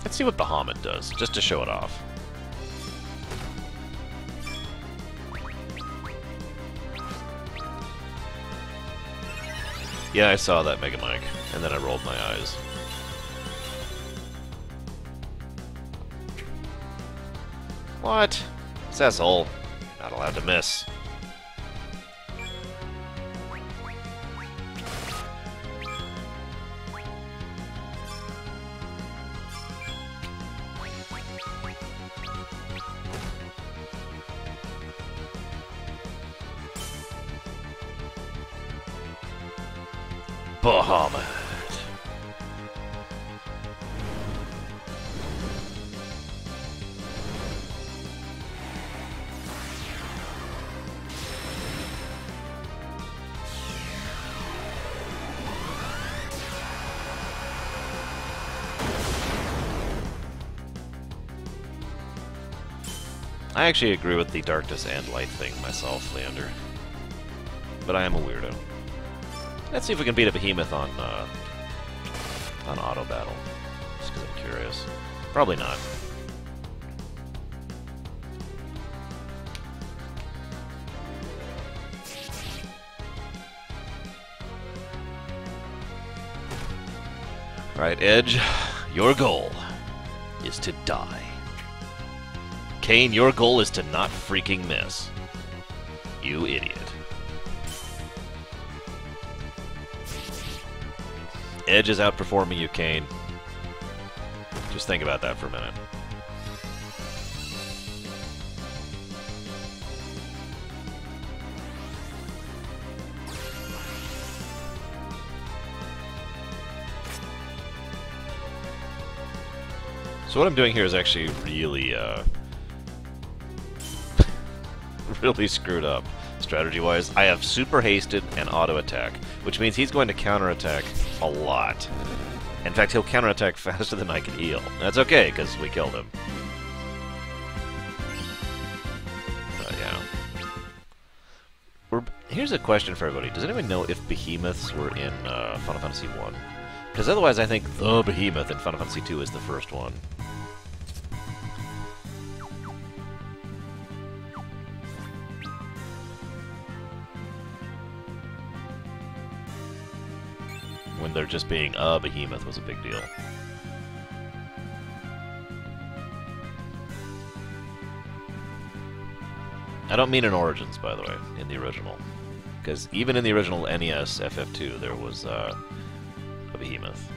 Speaker 1: Let's see what Bahamut does, just to show it off. Yeah, I saw that, Mega Mike, and then I rolled my eyes. What? Cecil. Not allowed to miss. Bahamut. I actually agree with the darkness and light thing myself, Leander. But I am a weirdo. Let's see if we can beat a behemoth on auto battle. Just because I'm curious. Probably not. Alright, Edge, your goal is to die. Kane, your goal is to not freaking miss. You idiot. Edge is outperforming you, Kane. Just think about that for a minute. So what I'm doing here is actually really, really screwed up, strategy-wise. I have super hasted and auto-attack, which means he's going to counterattack a lot. In fact, he'll counterattack faster than I can heal. That's okay, because we killed him. Yeah. Here's a question for everybody. Does anyone know if behemoths were in Final Fantasy 1? Because otherwise I think the behemoth in Final Fantasy 2 is the first one. When there just being a behemoth was a big deal. I don't mean in Origins, by the way, in the original. Because even in the original NES FF2, there was a behemoth.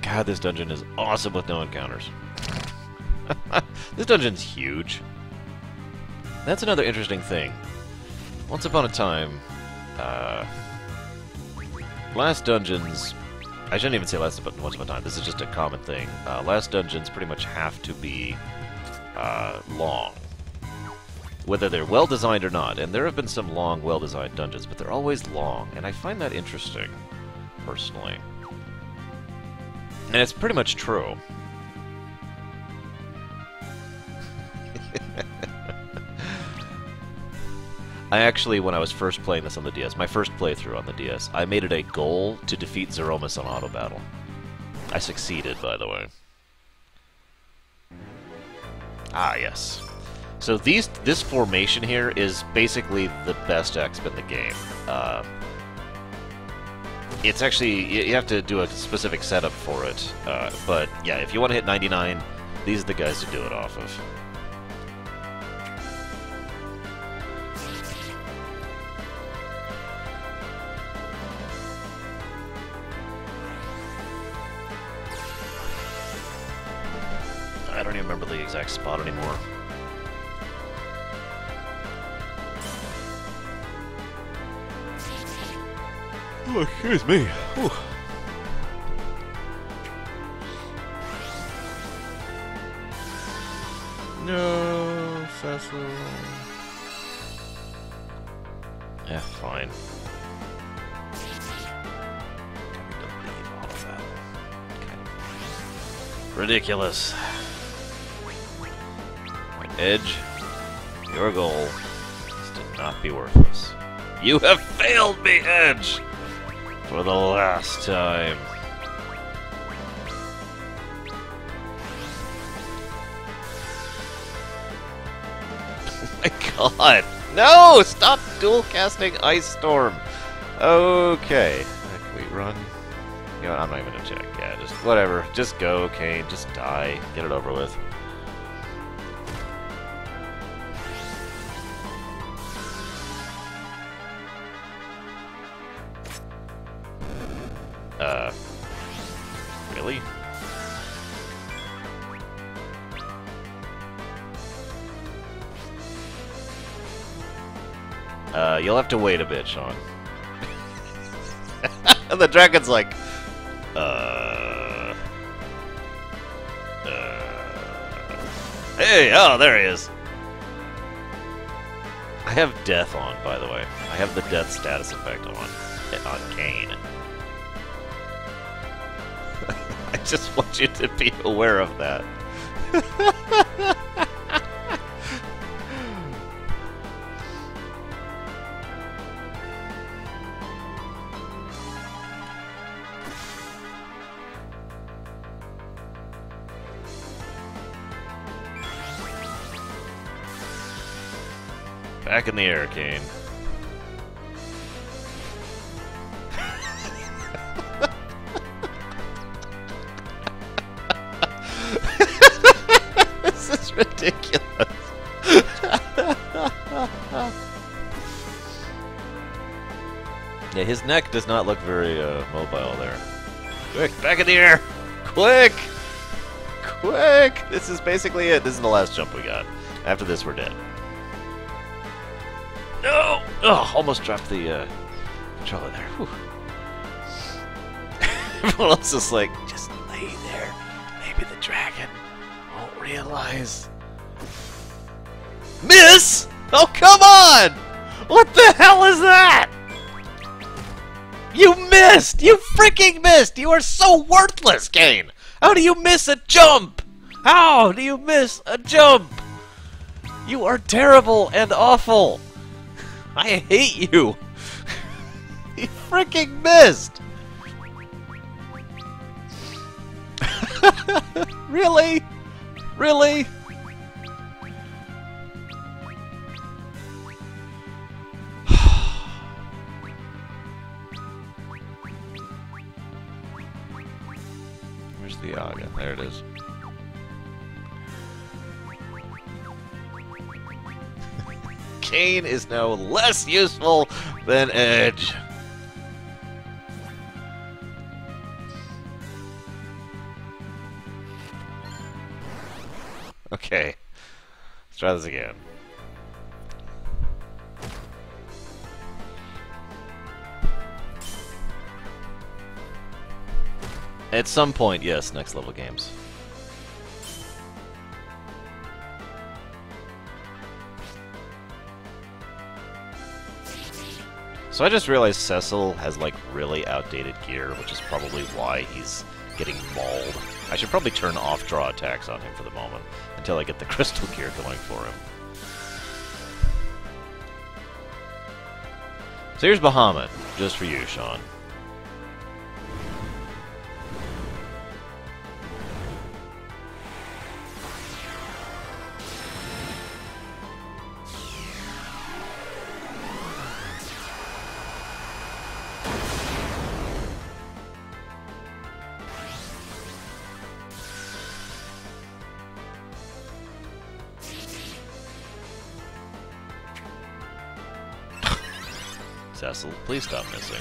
Speaker 1: God, this dungeon is awesome with no encounters. This dungeon's huge. That's another interesting thing. Once upon a time, last dungeons... I shouldn't even say once upon a time, this is just a common thing. Last dungeons pretty much have to be long. Whether they're well-designed or not. And there have been some long, well-designed dungeons, but they're always long. And I find that interesting, personally. And it's pretty much true. I actually, when I was first playing this on the DS, my first playthrough on the DS, I made it a goal to defeat Zeromus on auto battle. I succeeded, by the way. Ah, yes. So this formation here is basically the best exp in the game. It's actually, you have to do a specific setup for it, but yeah, if you want to hit 99, these are the guys to do it off of. I don't even remember the exact spot anymore. Oh, excuse me. Whew. No, Cecil. Yeah, fine. Ridiculous. Edge, your goal is to not be worthless. You have failed me, Edge! For the last time. Oh my god! No! Stop dual casting Ice Storm! Okay. Can we run? You know what, I'm not even gonna check. Yeah, just whatever. Just go, Kane. Just die. Get it over with. Really? You'll have to wait a bit, Sean. And the dragon's like, hey, oh, there he is. I have death on, by the way. I have the death status effect on Kane. I just want you to be aware of that. Back in the air, Kane. This is ridiculous. Yeah, his neck does not look very mobile there. Quick, back in the air! Quick! Quick! This is basically it. This is the last jump we got. After this, we're dead. No! Oh, almost dropped the controller there. Whew. Everyone else is like, just lay there. Maybe the dragon won't realize. Miss! Oh, come on! What the hell is that? You missed! You freaking missed! You are so worthless, Kane! How do you miss a jump? How do you miss a jump? You are terrible and awful. I hate you! He freaking missed! Really? Really? Where's the Aga? There it is. Kane is now less useful than Edge. Okay, let's try this again. At some point, yes, next level games. So I just realized Cecil has like really outdated gear, which is probably why he's getting mauled. I should probably turn off draw attacks on him for the moment, until I get the crystal gear going for him. So here's Bahamut, just for you, Sean. Cecil, please stop missing.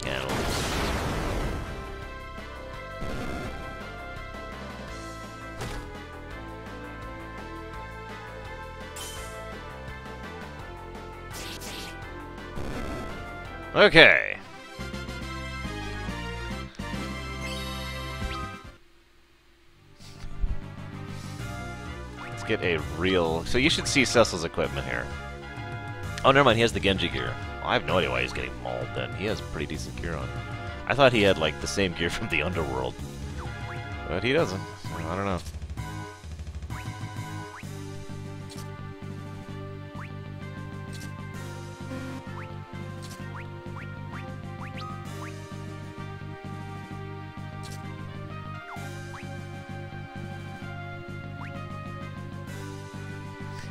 Speaker 1: Yeah. Okay. Get a real... So you should see Cecil's equipment here. Oh, never mind, he has the Genji gear. Well, I have no idea why he's getting mauled then. He has pretty decent gear on. I thought he had, like, the same gear from the Underworld. But he doesn't. So I don't know.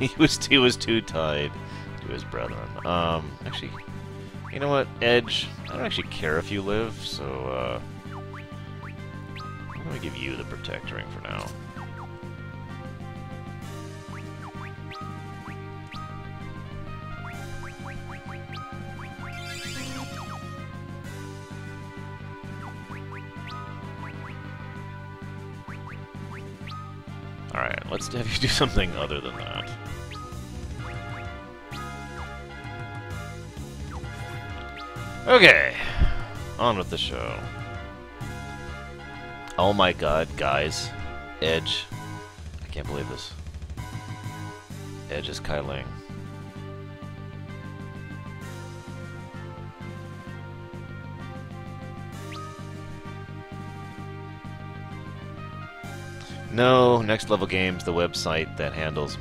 Speaker 1: he was too tied to his brethren. Actually, you know what, Edge? I don't actually care if you live, so I'm gonna give you the Protect Ring for now. Alright, let's have you do something other than that. Okay, on with the show. Oh my god, guys. Edge. I can't believe this. Edge is Kai Ling. No, Next Level Games, the website that handles